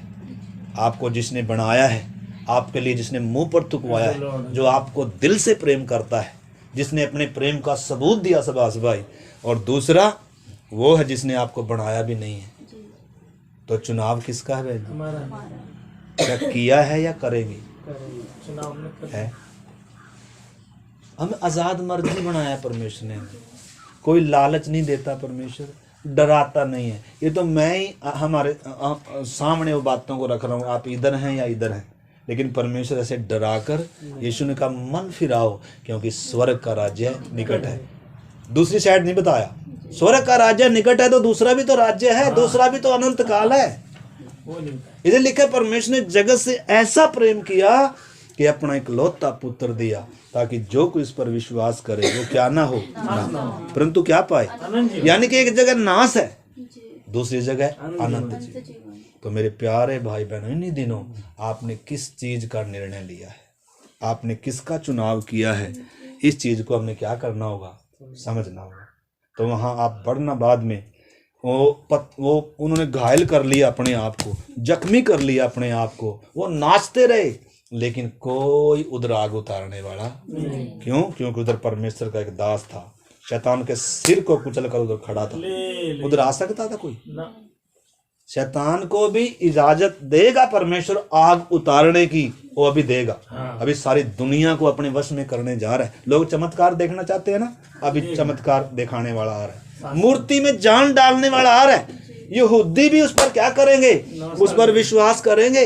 आपको जिसने बनाया है, आपके लिए जिसने मुंह पर थुकवाया है, जो आपको दिल से प्रेम करता है, जिसने अपने प्रेम का सबूत दिया सबास भाई। और दूसरा वो है जिसने आपको बनाया भी नहीं है। तो चुनाव किसका है भाई? क्या किया है या करेंगे? है। हमें आजाद मर्जी बनाया परमेश्वर ने, कोई लालच नहीं देता परमेश्वर, डराता नहीं है। ये तो मैं ही हमारे सामने वो बातों को रख रहा हूँ, आप इधर हैं या इधर हैं, लेकिन परमेश्वर ऐसे डराकर यीशु ने कहा मन फिराओ, क्योंकि स्वर्ग का राज्य निकट है। दूसरी साइड नहीं बताया, स्वर्ग का राज्य निकट है तो दूसरा भी तो राज्य है, दूसरा भी तो अनंत काल है। इधर लिखा परमेश्वर ने जगत से ऐसा प्रेम किया कि अपना इकलौता पुत्र दिया, ताकि जो कोई इस पर विश्वास करे वो क्या ना हो, परंतु क्या पाए। यानी कि एक जगह नाश है, दूसरी जगह अनंत जीवन। तो मेरे प्यारे भाई बहनों, इन्हीं दिनों आपने किस चीज का निर्णय लिया है, आपने किसका चुनाव किया है, इस चीज को हमने क्या करना होगा, समझना होगा। तो वहां आप बढ़ना, बाद में वो उन्होंने घायल कर लिया अपने आप को, जख्मी कर लिया अपने आप को, वो नाचते रहे, लेकिन कोई उधर आग उतारने वाला क्यों? क्योंकि उधर परमेश्वर का एक दास था, शैतान के सिर को कुचल कर उधर खड़ा था। उधर आ सकता था कोई? शैतान को भी इजाजत देगा परमेश्वर आग उतारने की, वो अभी देगा। अभी सारी दुनिया को अपने वश में करने जा रहा है। लोग चमत्कार देखना चाहते हैं ना, अभी चमत्कार दिखाने वाला आ रहा है, मूर्ति में जान डालने वाला आ रहा है। यहूदी भी उस पर क्या करेंगे? उस पर विश्वास करेंगे।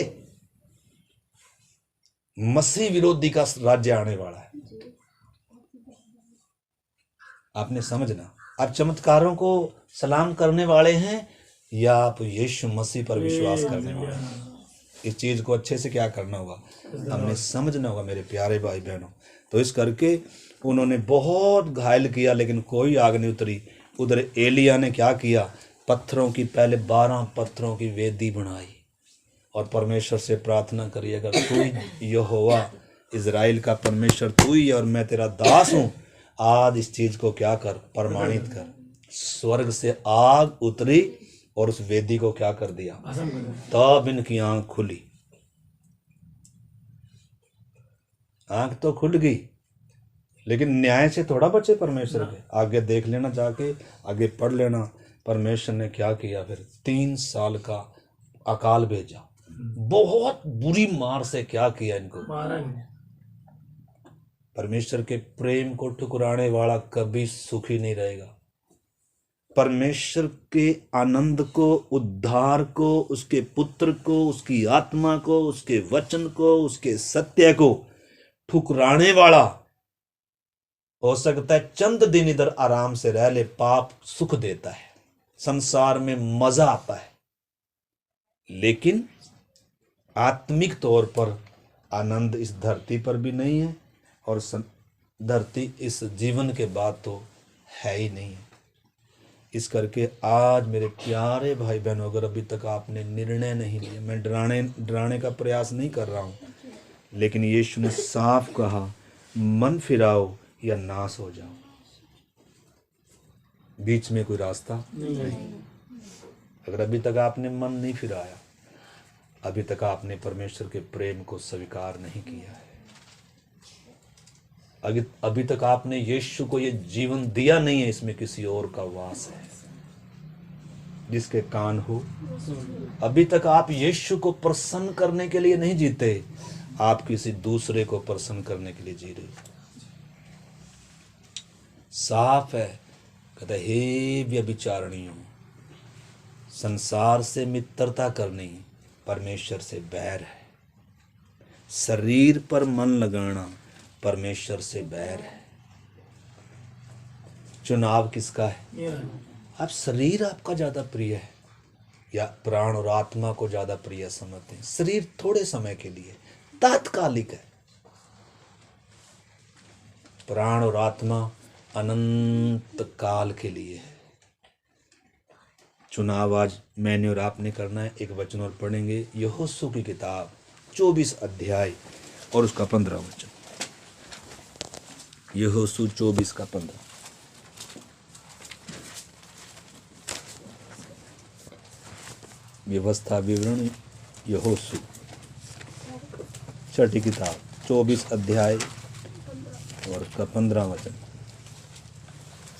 मसीह विरोधी का राज्य आने वाला है। आपने समझना, आप चमत्कारों को सलाम करने वाले हैं या आप यीशु मसीह पर विश्वास करने वाले हैं? इस चीज को अच्छे से क्या करना होगा, हमने समझना होगा मेरे प्यारे भाई बहनों। तो इस करके उन्होंने बहुत घायल किया लेकिन कोई आग नहीं उतरी। उधर एलिया ने क्या किया, पत्थरों की पहले 12 पत्थरों की वेदी बनाई और परमेश्वर से प्रार्थना करी, अगर तू ही यहोवा इजराइल का परमेश्वर तू ही है और मैं तेरा दास हूं, आज इस चीज को क्या कर, प्रमाणित कर। स्वर्ग से आग उतरी और उस वेदी को क्या कर दिया, तब इनकी आंख खुली। आंख तो खुल गई लेकिन न्याय से थोड़ा बचे परमेश्वर के। आगे देख लेना, जाके आगे पढ़ लेना। परमेश्वर ने क्या किया फिर, 3 साल का अकाल भेजा, बहुत बुरी मार से क्या किया इनको। परमेश्वर के प्रेम को ठुकराने वाला कभी सुखी नहीं रहेगा। परमेश्वर के आनंद को, उद्धार को, उसके पुत्र को, उसकी आत्मा को, उसके वचन को, उसके सत्य को ठुकराने वाला हो सकता है चंद दिन इधर आराम से रह ले, पाप सुख देता है, संसार में मजा आता है, लेकिन आत्मिक तौर पर आनंद इस धरती पर भी नहीं है और धरती इस जीवन के बाद तो है ही नहीं है। इस करके आज मेरे प्यारे भाई बहनों, अगर अभी तक आपने निर्णय नहीं लिया, मैं डराने का प्रयास नहीं कर रहा हूं, लेकिन यीशु ने साफ कहा, मन फिराओ या नाश हो जाओ। बीच में कोई रास्ता नहीं। अगर अभी तक आपने मन नहीं फिराया, अभी तक आपने परमेश्वर के प्रेम को स्वीकार नहीं किया है, अभी तक आपने यीशु को ये जीवन दिया नहीं है, इसमें किसी और का वास है। जिसके कान हो, अभी तक आप यीशु को प्रसन्न करने के लिए नहीं जीते, आप किसी दूसरे को प्रसन्न करने के लिए जी रहे हो। साफ है, कहते हे व्यभिचारिणियों, संसार से मित्रता करनी परमेश्वर से बैर है, शरीर पर मन लगाना परमेश्वर से बैर है। चुनाव किसका है? अब शरीर आपका ज्यादा प्रिय है या प्राण और आत्मा को ज्यादा प्रिय समझते हैं? शरीर थोड़े समय के लिए तात्कालिक है, प्राण और आत्मा अनंत काल के लिए है। चुनाव आज मैंने और आपने करना है। एक वचन और पढ़ेंगे, यहोशू की किताब 24 अध्याय और उसका 15 वचन। यहोशू 24 का 15। व्यवस्था विवरण यहोशू छठी किताब 24 अध्याय और उसका 15 वचन।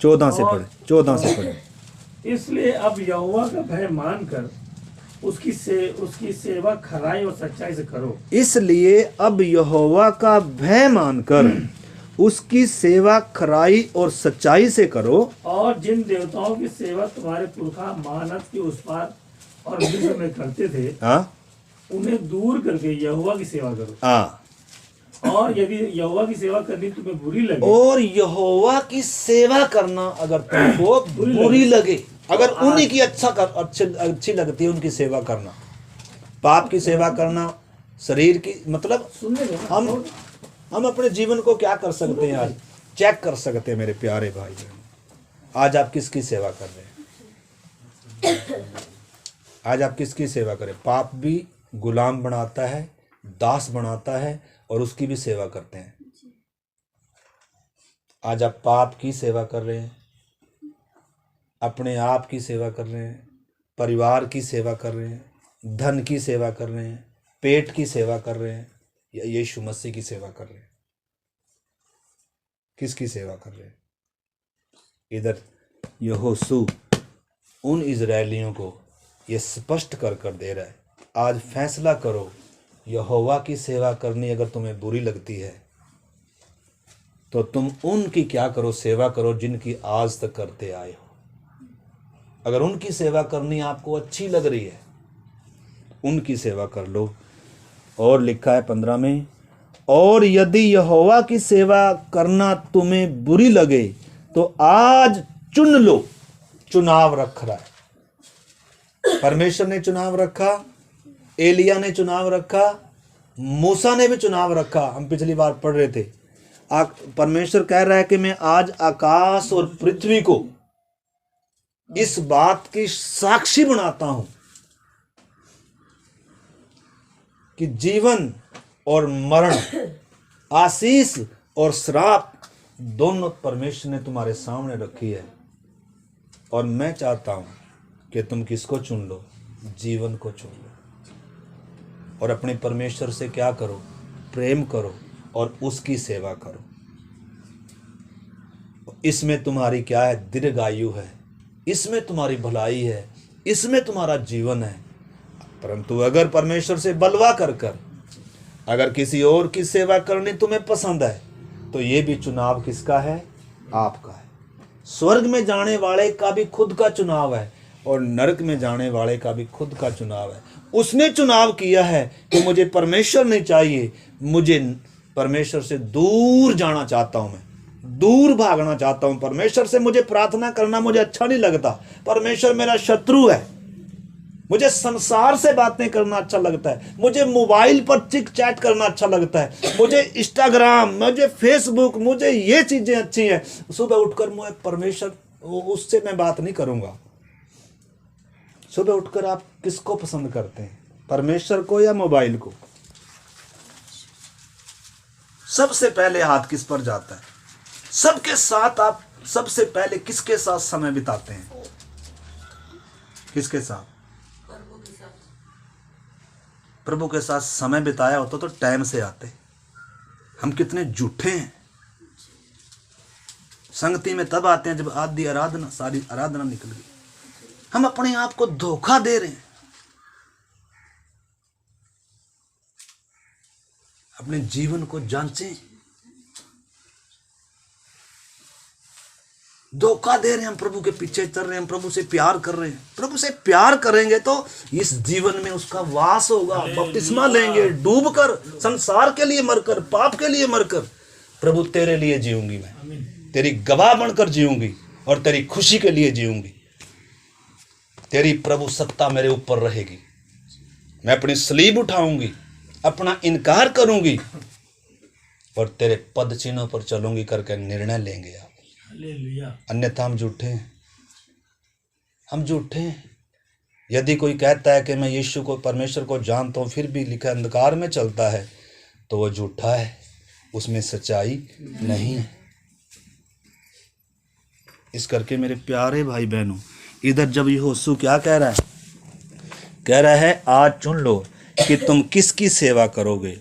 14 से पढ़े। इसलिए अब यहोवा का भय मानकर उसकी सेवा खराई और सच्चाई से करो। इसलिए अब यहोवा का भय मानकर उसकी सेवा खराई और सच्चाई से करो। और जिन देवताओं की सेवा तुम्हारे पुरखा महानद के उस पार और मिस्र में करते थे, उन्हें दूर करके यहोवा की सेवा करो। और यदि यहोवा की सेवा करनी तुम्हें बुरी लगे, और यहोवा की सेवा करना अगर तुमको बुरी लगे, अगर उन्हीं की अच्छी लगती है उनकी सेवा करना, पाप की सेवा करना, शरीर की, मतलब हम अपने जीवन को क्या कर सकते हैं, आज चेक कर सकते हैं मेरे प्यारे भाई बहन। आज आप किसकी सेवा कर रहे हैं? आज आप किसकी सेवा करें? पाप भी गुलाम बनाता है, दास बनाता है, और उसकी भी सेवा करते हैं। आज आप पाप की सेवा कर रहे हैं, अपने आप की सेवा कर रहे हैं, परिवार की सेवा कर रहे हैं, धन की सेवा कर रहे हैं, पेट की सेवा कर रहे हैं, या यीशु मसीह की सेवा कर रहे हैं? किसकी सेवा कर रहे हैं? इधर यहोशू उन इजरायलियों को ये स्पष्ट कर दे रहा है, आज फैसला करो, यहोवा की सेवा करनी अगर तुम्हें बुरी लगती है तो तुम उनकी क्या करो, सेवा करो जिनकी आज तक करते आए हो। अगर उनकी सेवा करनी आपको अच्छी लग रही है, उनकी सेवा कर लो। और लिखा है 15 में, और यदि यहोवा की सेवा करना तुम्हें बुरी लगे तो आज चुन लो। चुनाव रख रहा है परमेश्वर ने, चुनाव रखा, एलिया ने चुनाव रखा, मूसा ने भी चुनाव रखा। हम पिछली बार पढ़ रहे थे, परमेश्वर कह रहा है कि मैं आज आकाश और पृथ्वी को इस बात की साक्षी बनाता हूं कि जीवन और मरण, आशीष और श्राप दोनों परमेश्वर ने तुम्हारे सामने रखी है। और मैं चाहता हूं कि तुम किसको चुन लो? जीवन को चुन लो और अपने परमेश्वर से क्या करो? प्रेम करो और उसकी सेवा करो। इसमें तुम्हारी क्या है? दीर्घायु है, इसमें तुम्हारी भलाई है, इसमें तुम्हारा जीवन है। परंतु अगर परमेश्वर से बलवा कर अगर किसी और की सेवा करनी तुम्हें पसंद है तो ये भी चुनाव किसका है? आपका है। स्वर्ग में जाने वाले का भी खुद का चुनाव है और नरक में जाने वाले का भी खुद का चुनाव है। उसने चुनाव किया है कि मुझे परमेश्वर नहीं चाहिए, मुझे परमेश्वर से दूर जाना चाहता हूं, मैं दूर भागना चाहता हूं। परमेश्वर से मुझे प्रार्थना करना मुझे अच्छा नहीं लगता, परमेश्वर मेरा शत्रु है। मुझे संसार से बातें करना अच्छा लगता है, मुझे मोबाइल पर चिक चैट करना अच्छा लगता है, मुझे इंस्टाग्राम, मुझे फेसबुक, मुझे ये चीजें अच्छी हैं। सुबह उठकर मैं परमेश्वर, उससे मैं बात नहीं करूंगा। सुबह उठकर आप किसको पसंद करते हैं? परमेश्वर को या मोबाइल को? सबसे पहले हाथ किस पर जाता है? सबके साथ आप सबसे पहले किसके साथ समय बिताते हैं? किसके साथ? प्रभु के साथ समय बिताया होता तो टाइम से आते। हम कितने झूठे हैं। संगति में तब आते हैं जब आधी आराधना, सारी आराधना निकल गई। हम अपने आप को धोखा दे रहे हैं। अपने जीवन को जांचें। धोखा दे रहे हैं, हम प्रभु के पीछे चल रहे हैं, हम प्रभु से प्यार कर रहे हैं। प्रभु से प्यार करेंगे तो इस जीवन में उसका वास होगा। बपतिस्मा लेंगे डूबकर, संसार के लिए मरकर, पाप के लिए मरकर। प्रभु तेरे लिए जीऊंगी, मैं तेरी गवाह बनकर जीऊंगी और तेरी खुशी के लिए जीऊंगी। तेरी प्रभु सत्ता मेरे ऊपर रहेगी। मैं अपनी सलीब उठाऊंगी, अपना इनकार करूंगी और तेरे पद चिन्हों पर चलूंगी करके निर्णय लेंगे आप। अन्यथा हम झूठे हैं, हम झूठे हैं। यदि कोई कहता है कि मैं यीशु को, परमेश्वर को जानता हूं, फिर भी लिखा अंधकार में चलता है, तो वो झूठा है, उसमें सच्चाई नहीं है। इस करके मेरे प्यारे भाई बहनों, इधर जब यहोशू क्या कह रहा है? कह रहा है आज चुन लो कि तुम किसकी सेवा करोगे,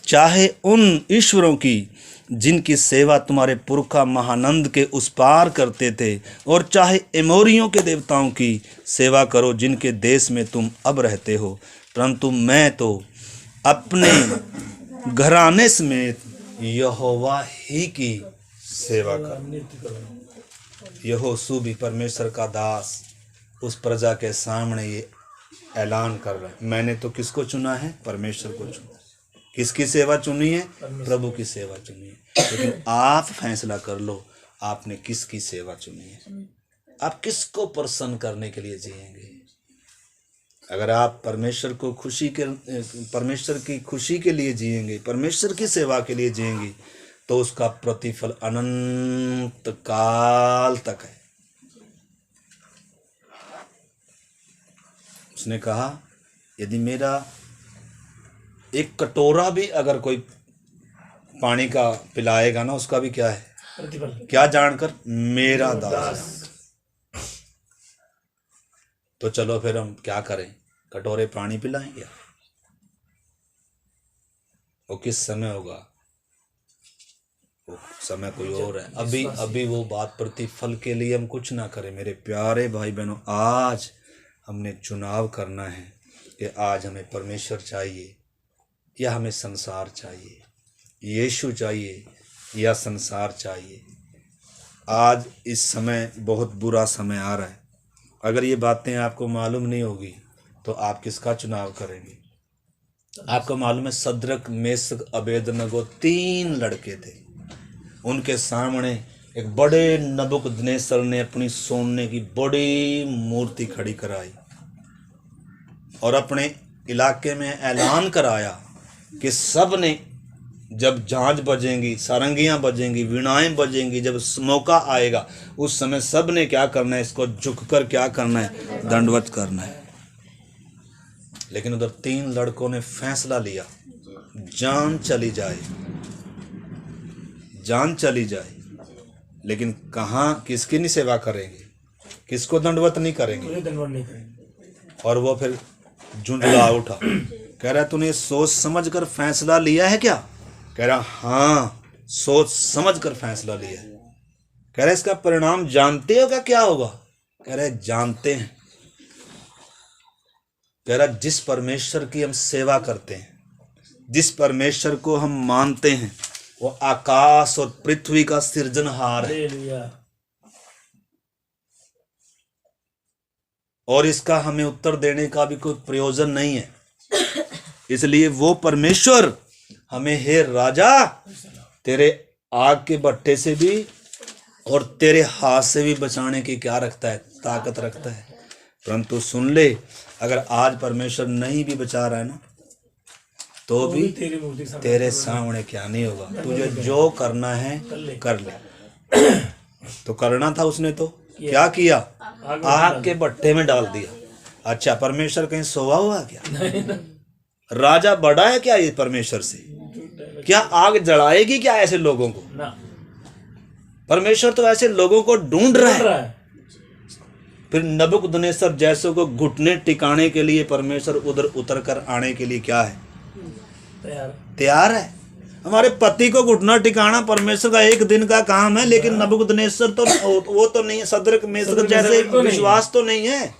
चाहे उन ईश्वरों की जिनकी सेवा तुम्हारे पुरखा महानंद के उस पार करते थे, और चाहे एमोरियों के देवताओं की सेवा करो जिनके देश में तुम अब रहते हो। परंतु मैं तो अपने घराने समेत यहोवा ही की सेवा करूँ। यहोशू भी परमेश्वर का दास उस प्रजा के सामने ये ऐलान कर रहा है, मैंने तो किसको चुना है? परमेश्वर को चुना। किसकी सेवा चुनी है? प्रभु की सेवा चुनी है। लेकिन आप फैसला कर लो, आपने किसकी सेवा चुनी है? आप किसको प्रसन्न करने के लिए जिएंगे? अगर आप परमेश्वर की खुशी के लिए जिएंगे, परमेश्वर की सेवा के लिए जिएंगे, तो उसका प्रतिफल अनंत काल तक है। उसने कहा यदि मेरा एक कटोरा भी अगर कोई पानी का पिलाएगा ना, उसका भी क्या है? प्रतिफल। क्या जानकर? मेरा दास। तो चलो फिर हम क्या करें? कटोरे पानी पिलाएंगे? वो किस समय होगा? वो समय कोई और है। अभी वो बात प्रतिफल के लिए हम कुछ ना करें। मेरे प्यारे भाई बहनों, आज हमने चुनाव करना है कि आज हमें परमेश्वर चाहिए या हमें संसार चाहिए, यीशु चाहिए या संसार चाहिए। आज इस समय बहुत बुरा समय आ रहा है। अगर ये बातें आपको मालूम नहीं होगी तो आप किसका चुनाव करेंगे? आपको मालूम है सदरक मेसक अबेदनगो 3 लड़के थे। उनके सामने एक बड़े नबूकदनेस्सर ने अपनी सोने की बड़ी मूर्ति खड़ी कराई और अपने इलाके में ऐलान कराया कि सब ने जब झांझ बजेंगी, सारंगियां बजेंगी, वीणाएं बजेंगी, जब मौका आएगा उस समय सब ने क्या करना है, इसको झुककर क्या करना है, दंडवत करना है। लेकिन उधर 3 लड़कों ने फैसला लिया, जान चली जाए, जान चली जाए, लेकिन कहाँ किसकी नहीं सेवा करेंगे, किसको दंडवत नहीं करेंगे। और वो फिर झुंझला उठा, कह रहा तूने सोच समझ कर फैसला लिया है क्या? कह रहा हाँ, सोच समझ कर फैसला लिया है। कह रहा इसका परिणाम जानते हो क्या होगा? कह रहे जानते हैं। कह रहा जिस परमेश्वर की हम सेवा करते हैं, जिस परमेश्वर को हम मानते हैं, वो आकाश और पृथ्वी का सृजनहार है और इसका हमें उत्तर देने का भी कोई प्रयोजन नहीं है। इसलिए वो परमेश्वर हमें, हे राजा, तेरे आग के भट्टे से भी और तेरे हाथ से भी बचाने की क्या रखता है, ताकत रखता है। परंतु सुन ले, अगर आज परमेश्वर नहीं भी बचा रहा है ना, तो भी तेरे सामने क्या नहीं होगा। तुझे जो करना है कर ले। तो करना था उसने, तो क्या किया, आग के भट्टे में डाल दिया। अच्छा, परमेश्वर कहीं सोवा हुआ क्या? राजा बड़ा है क्या ये परमेश्वर से? क्या आग जलाएगी क्या ऐसे लोगों को? परमेश्वर तो ऐसे लोगों को ढूंढ रहा है। फिर नबूकदनेस्सर जैसों को घुटने टिकाने के लिए परमेश्वर उधर उतर कर आने के लिए क्या है, तैयार है। हमारे पति को घुटना टिकाना परमेश्वर का एक दिन का काम है, लेकिन नबूकदनेस्सर तो वो तो नहीं है, सदरक मेसक जैसे विश्वास तो नहीं है।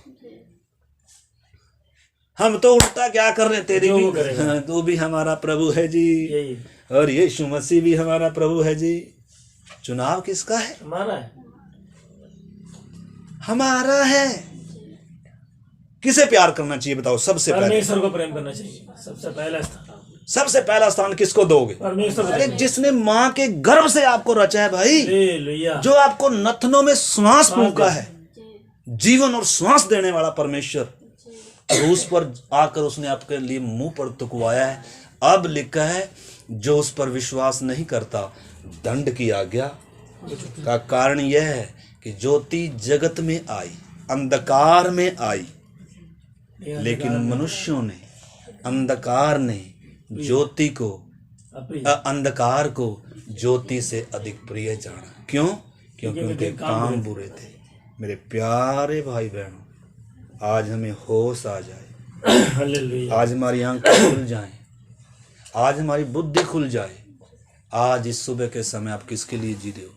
हम तो उल्टा क्या कर रहे हैं, तेरी भी तू भी हमारा प्रभु है जी, और यीशु मसीह भी हमारा प्रभु है जी। चुनाव किसका है? हमारा है। किसे प्यार करना चाहिए बताओ? सबसे पहले परमेश्वर को प्रेम करना चाहिए। सबसे पहला स्थान किसको दोगे? अरे जिसने माँ के गर्भ से आपको रचा है भाई, जो आपको नथनों में श्वास फूंका है, जीवन और श्वास देने वाला परमेश्वर, उस पर आकर उसने आपके लिए मुंह पर थुकवाया है। अब लिखा है जो उस पर विश्वास नहीं करता दंड की आज्ञा का कारण यह है कि ज्योति जगत में आई, अंधकार में आई, लेकिन मनुष्यों ने अंधकार ने ज्योति को, अंधकार को ज्योति से अधिक प्रिय जाना। क्यों? क्योंकि उनके काम बुरे थे। मेरे प्यारे भाई बहनों, आज हमें होश आ जाए, आज हमारी आंखें खुल जाएं, आज हमारी बुद्धि खुल जाए। आज इस सुबह के समय आप किसके लिए जी रहे हो?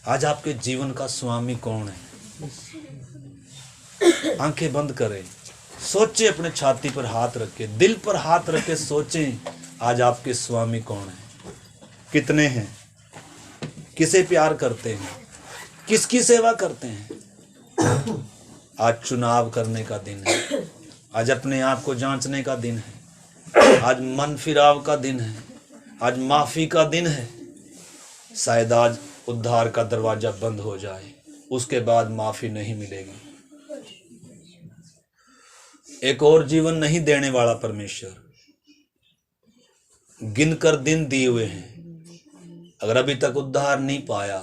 आज आपके जीवन का स्वामी कौन है? आंखें बंद करें, सोचें, अपने छाती पर हाथ रखे, दिल पर हाथ रखे, सोचें आज आपके स्वामी कौन है, कितने हैं, किसे प्यार करते हैं, किसकी सेवा करते हैं। आज चुनाव करने का दिन है, आज अपने आप को जांचने का दिन है, आज मन फिराव का दिन है, आज माफी का दिन है। शायद आज उद्धार का दरवाजा बंद हो जाए, उसके बाद माफी नहीं मिलेगी। एक और जीवन नहीं देने वाला परमेश्वर गिनकर दिन दिए हुए हैं। अगर अभी तक उद्धार नहीं पाया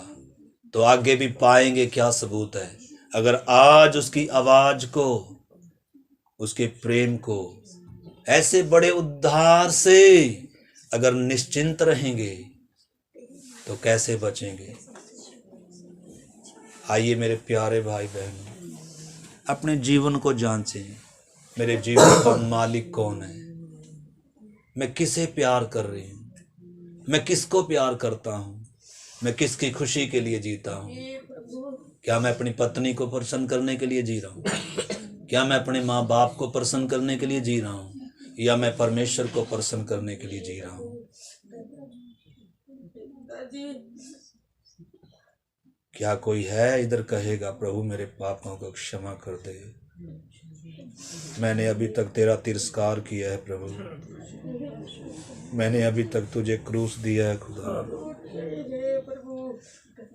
तो आगे भी पाएंगे, क्या सबूत है? अगर आज उसकी आवाज को, उसके प्रेम को, ऐसे बड़े उद्धार से अगर निश्चिंत रहेंगे तो कैसे बचेंगे? आइए मेरे प्यारे भाई बहनों, अपने जीवन को जांचें। मेरे जीवन का मालिक कौन है? मैं किसे प्यार कर रही हूँ? मैं किसको प्यार करता हूँ? मैं किसकी खुशी के लिए जीता हूँ? क्या मैं अपनी पत्नी को प्रसन्न करने के लिए जी रहा हूँ? क्या मैं अपने माँ बाप को प्रसन्न करने के लिए जी रहा हूँ, या मैं परमेश्वर को प्रसन्न करने के लिए जी रहा हूँ? क्या कोई है इधर कहेगा प्रभु मेरे पापों को क्षमा कर दे, मैंने अभी तक तेरा तिरस्कार किया है प्रभु, मैंने अभी तक तुझे क्रूस दिया है खुदा,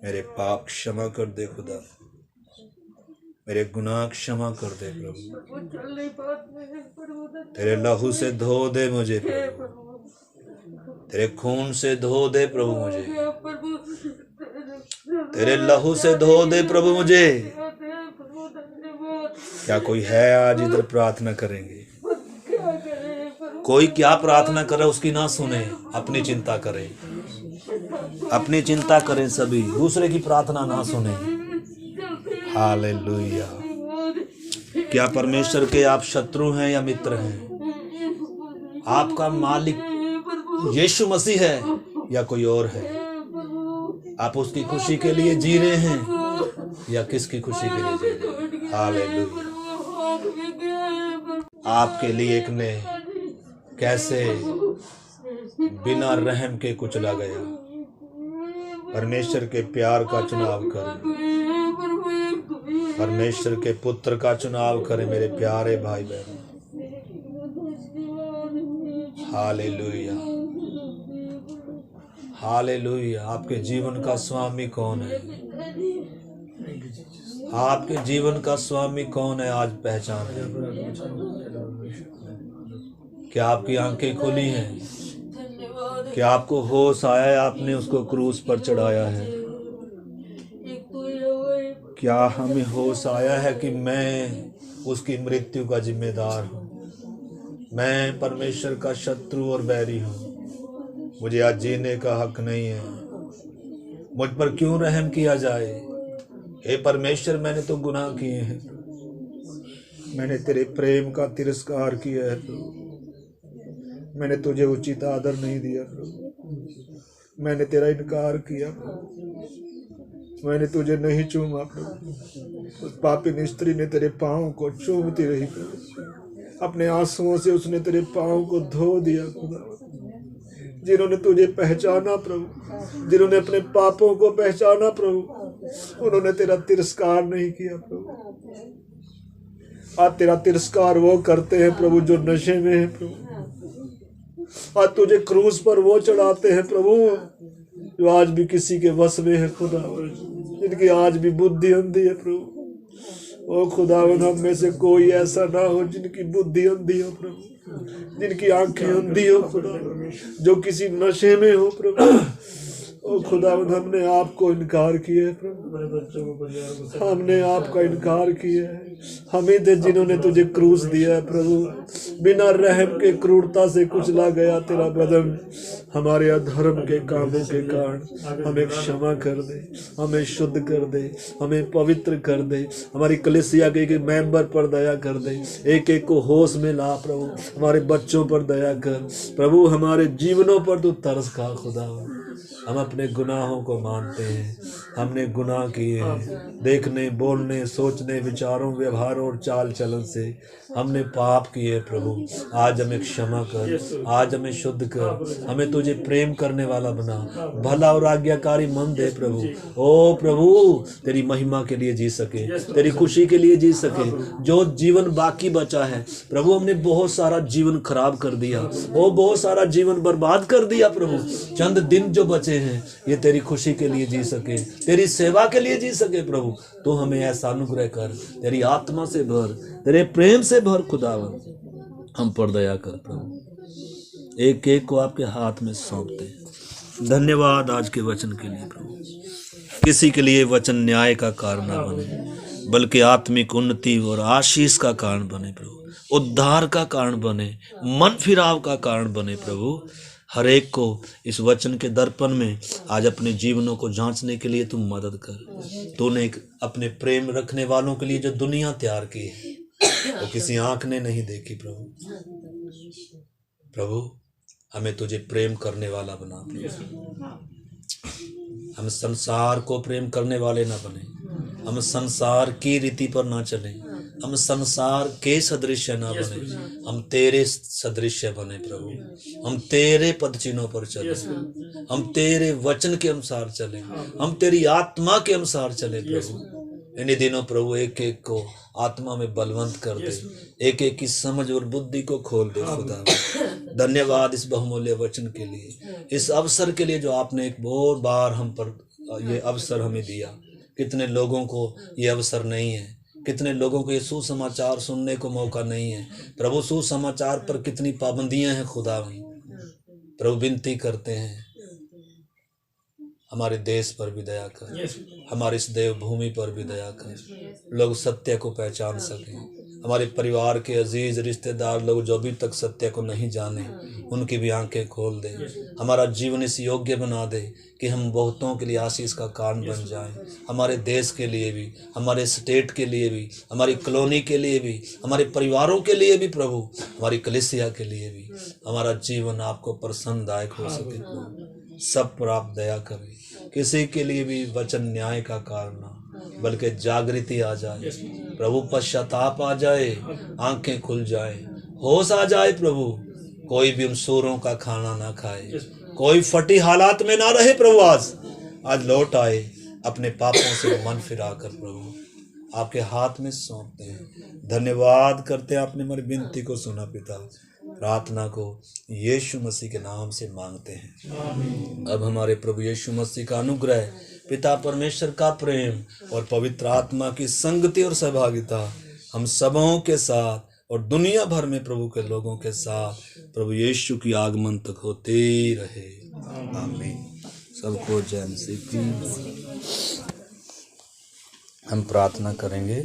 मेरे पाप क्षमा कर दे खुदा, मेरे गुनाह क्षमा कर दे प्रभु, तेरे लहू से धो दे मुझे प्रभु, तेरे खून से धो दे प्रभु मुझे, तेरे लहू से धो दे प्रभु मुझे। क्या कोई है आज इधर प्रार्थना करेंगे? कोई क्या प्रार्थना करे उसकी ना सुने, अपनी चिंता करे, अपनी चिंता करें, सभी दूसरे की प्रार्थना ना सुने। हालेलुया। क्या परमेश्वर के आप शत्रु हैं या मित्र हैं? आपका मालिक यीशु मसीह है या कोई और है? आप उसकी खुशी के लिए जी रहे हैं या किसकी खुशी के लिए जी रहे हैं? हालेलुया। आपके लिए एक ने कैसे बिना रहम के कुचला गया। परमेश्वर के प्यार का चुनाव करें, परमेश्वर के पुत्र का चुनाव करें मेरे प्यारे भाई बहन। Hallelujah, hallelujah. आपके जीवन का स्वामी कौन है? आपके जीवन का स्वामी कौन है? आज पहचान है। क्या आपकी आंखें खुली हैं? क्या आपको होश आया है आपने उसको क्रूस पर चढ़ाया है? क्या हमें होश आया है कि मैं उसकी मृत्यु का जिम्मेदार हूँ? मैं परमेश्वर का शत्रु और बैरी हूँ, मुझे आज जीने का हक नहीं है। मुझ पर क्यों रहम किया जाए? हे परमेश्वर, मैंने तो गुनाह किए हैं, मैंने तेरे प्रेम का तिरस्कार किया है प्रभु, मैंने तुझे उचित आदर नहीं दिया प्रभु, मैंने तेरा इनकार किया प्रभु, मैंने तुझे नहीं चूमा प्रभु। उस पापी स्त्री ने तेरे पाँव को चूमती रही प्रभु, अपने आंसुओं से उसने तेरे पाँव को धो दिया खुदा। जिन्होंने तुझे पहचाना प्रभु, जिन्होंने अपने पापों को पहचाना प्रभु, उन्होंने तेरा तिरस्कार नहीं किया प्रभु। आज तेरा तिरस्कार वो करते हैं प्रभु जो नशे में है प्रभु। आज तुझे क्रूस पर वो चढ़ाते हैं प्रभु जो आज भी किसी के वश में है खुदा, जिनकी आज भी बुद्धि अंधी है प्रभु। ओ खुदावन, हम में से कोई ऐसा ना हो जिनकी बुद्धि अंधी हो प्रभु, जिनकी आंखें अंधी हो खुदा, जो किसी नशे में हो प्रभु। ओ खुदावन, हमने आपको इनकार किया है प्रभु, हमने आपका इनकार किया है। हम ही थे जिन्होंने तुझे क्रूस दिया है प्रभु, बिना रहम के क्रूरता से कुचला गया तेरा बदन। हमारे अधर्म के कामों के कारण हमें क्षमा कर दे, हमें शुद्ध कर दे, हमें पवित्र कर दे। हमारी कलीसिया के मेंबर पर दया कर दे, एक एक को होश में ला प्रभु। हमारे बच्चों पर दया कर प्रभु, हमारे जीवनों पर तू तरस खा खुदा। हम अपने गुनाहों को मानते हैं, हमने गुनाह किए हैं, देखने, बोलने, सोचने, विचारों, व्यवहारों और चाल चलन से हमने पाप किए प्रभु। आज हमें क्षमा कर, आज हमें शुद्ध कर, हमें तुझे प्रेम करने वाला बना, भला और आज्ञाकारी मन दे प्रभु। ओ प्रभु, तेरी महिमा के लिए जी सके, तेरी खुशी के लिए जी सके। जो जीवन बाकी बचा है प्रभु, हमने बहुत सारा जीवन खराब कर दिया, ओ बहुत सारा जीवन बर्बाद कर दिया प्रभु। चंद दिन जो बचे हैं ये तेरी खुशी के लिए जी सके, तेरी सेवा के लिए जी सके प्रभु। तो हमें ऐसा अनुग्रह कर, तेरी आत्मा से भर, तेरे प्रेम से भर खुदावन। हम पर दया कर प्रभु, एक एक को आपके हाथ में सौंपते हैं। धन्यवाद आज के वचन के लिए प्रभु। किसी के लिए वचन न्याय का कारण न बने, बल्कि आत्मिक उन्नति और आशीष का कारण बने प्रभु, उद्धार का कारण बने, मन फिराव का कारण बने प्रभु। हर एक को इस वचन के दर्पण में आज अपने जीवनों को जांचने के लिए तुम मदद कर। तूने अपने प्रेम रखने वालों के लिए जो दुनिया तैयार की है वो किसी आंख ने नहीं देखी प्रभु। प्रभु, हमें तुझे प्रेम करने वाला बना प्रभु। हम संसार को प्रेम करने वाले ना बने, हम संसार की रीति पर ना चलें, हम संसार के सदृश ना बने, हम तेरे सदृश बने प्रभु। हम तेरे पद चिन्हों पर चले, हम तेरे वचन के अनुसार चले, हम तेरी आत्मा के अनुसार चले प्रभु। इन्हीं दिनों प्रभु एक एक को आत्मा में बलवंत कर दे, एक एक की समझ और बुद्धि को खोल दे खुदा। धन्यवाद इस बहुमूल्य वचन के लिए, इस अवसर के लिए जो आपने एक बहुत बार हम पर ये अवसर हमें दिया। कितने लोगों को ये अवसर नहीं है, कितने लोगों को ये सुसमाचार सुनने को मौका नहीं है प्रभु। सुसमाचार पर कितनी पाबंदियां हैं खुदा। वहीं प्रभु विनती करते हैं हमारे देश पर भी दया कर, हमारे इस देव भूमि पर भी दया कर, लोग सत्य को पहचान सकें। हमारे परिवार के अजीज रिश्तेदार लोग जो अभी तक सत्य को नहीं जाने, उनकी भी आंखें खोल दे। हमारा जीवन इस योग्य बना दे कि हम बहुतों के लिए आशीष का कारण बन जाएं। हमारे देश के लिए भी, हमारे स्टेट के लिए भी, हमारी कॉलोनी के लिए भी, हमारे परिवारों के लिए भी प्रभु, हमारी कलीसिया के लिए भी हमारा जीवन आपको पसंददायक हो सके। सब पर आप दया करें। किसी के लिए भी वचन न्याय का कारण ना, बल्कि जागृति आ जाए प्रभु, पश्चाताप आ जाए, आंखें खुल जाए, होश आ जाए प्रभु। कोई भी उन सूरों का खाना ना खाए, कोई फटी हालात में ना रहे प्रभु। आज लौट आए अपने पापों से मन फिरा कर प्रभु आपके हाथ में सौंपते हैं। धन्यवाद करते हैं आपने हमारी विनती को सुना पिता। प्रार्थना को यीशु मसीह के नाम से मांगते हैं। अब हमारे प्रभु यीशु मसीह का अनुग्रह, पिता परमेश्वर का प्रेम और पवित्र आत्मा की संगति और सहभागिता हम सबों के साथ और दुनिया भर में प्रभु के लोगों के साथ प्रभु यीशु की आगमन तक होते रहे। आमीन। सबको जय मसीह की। हम प्रार्थना करेंगे।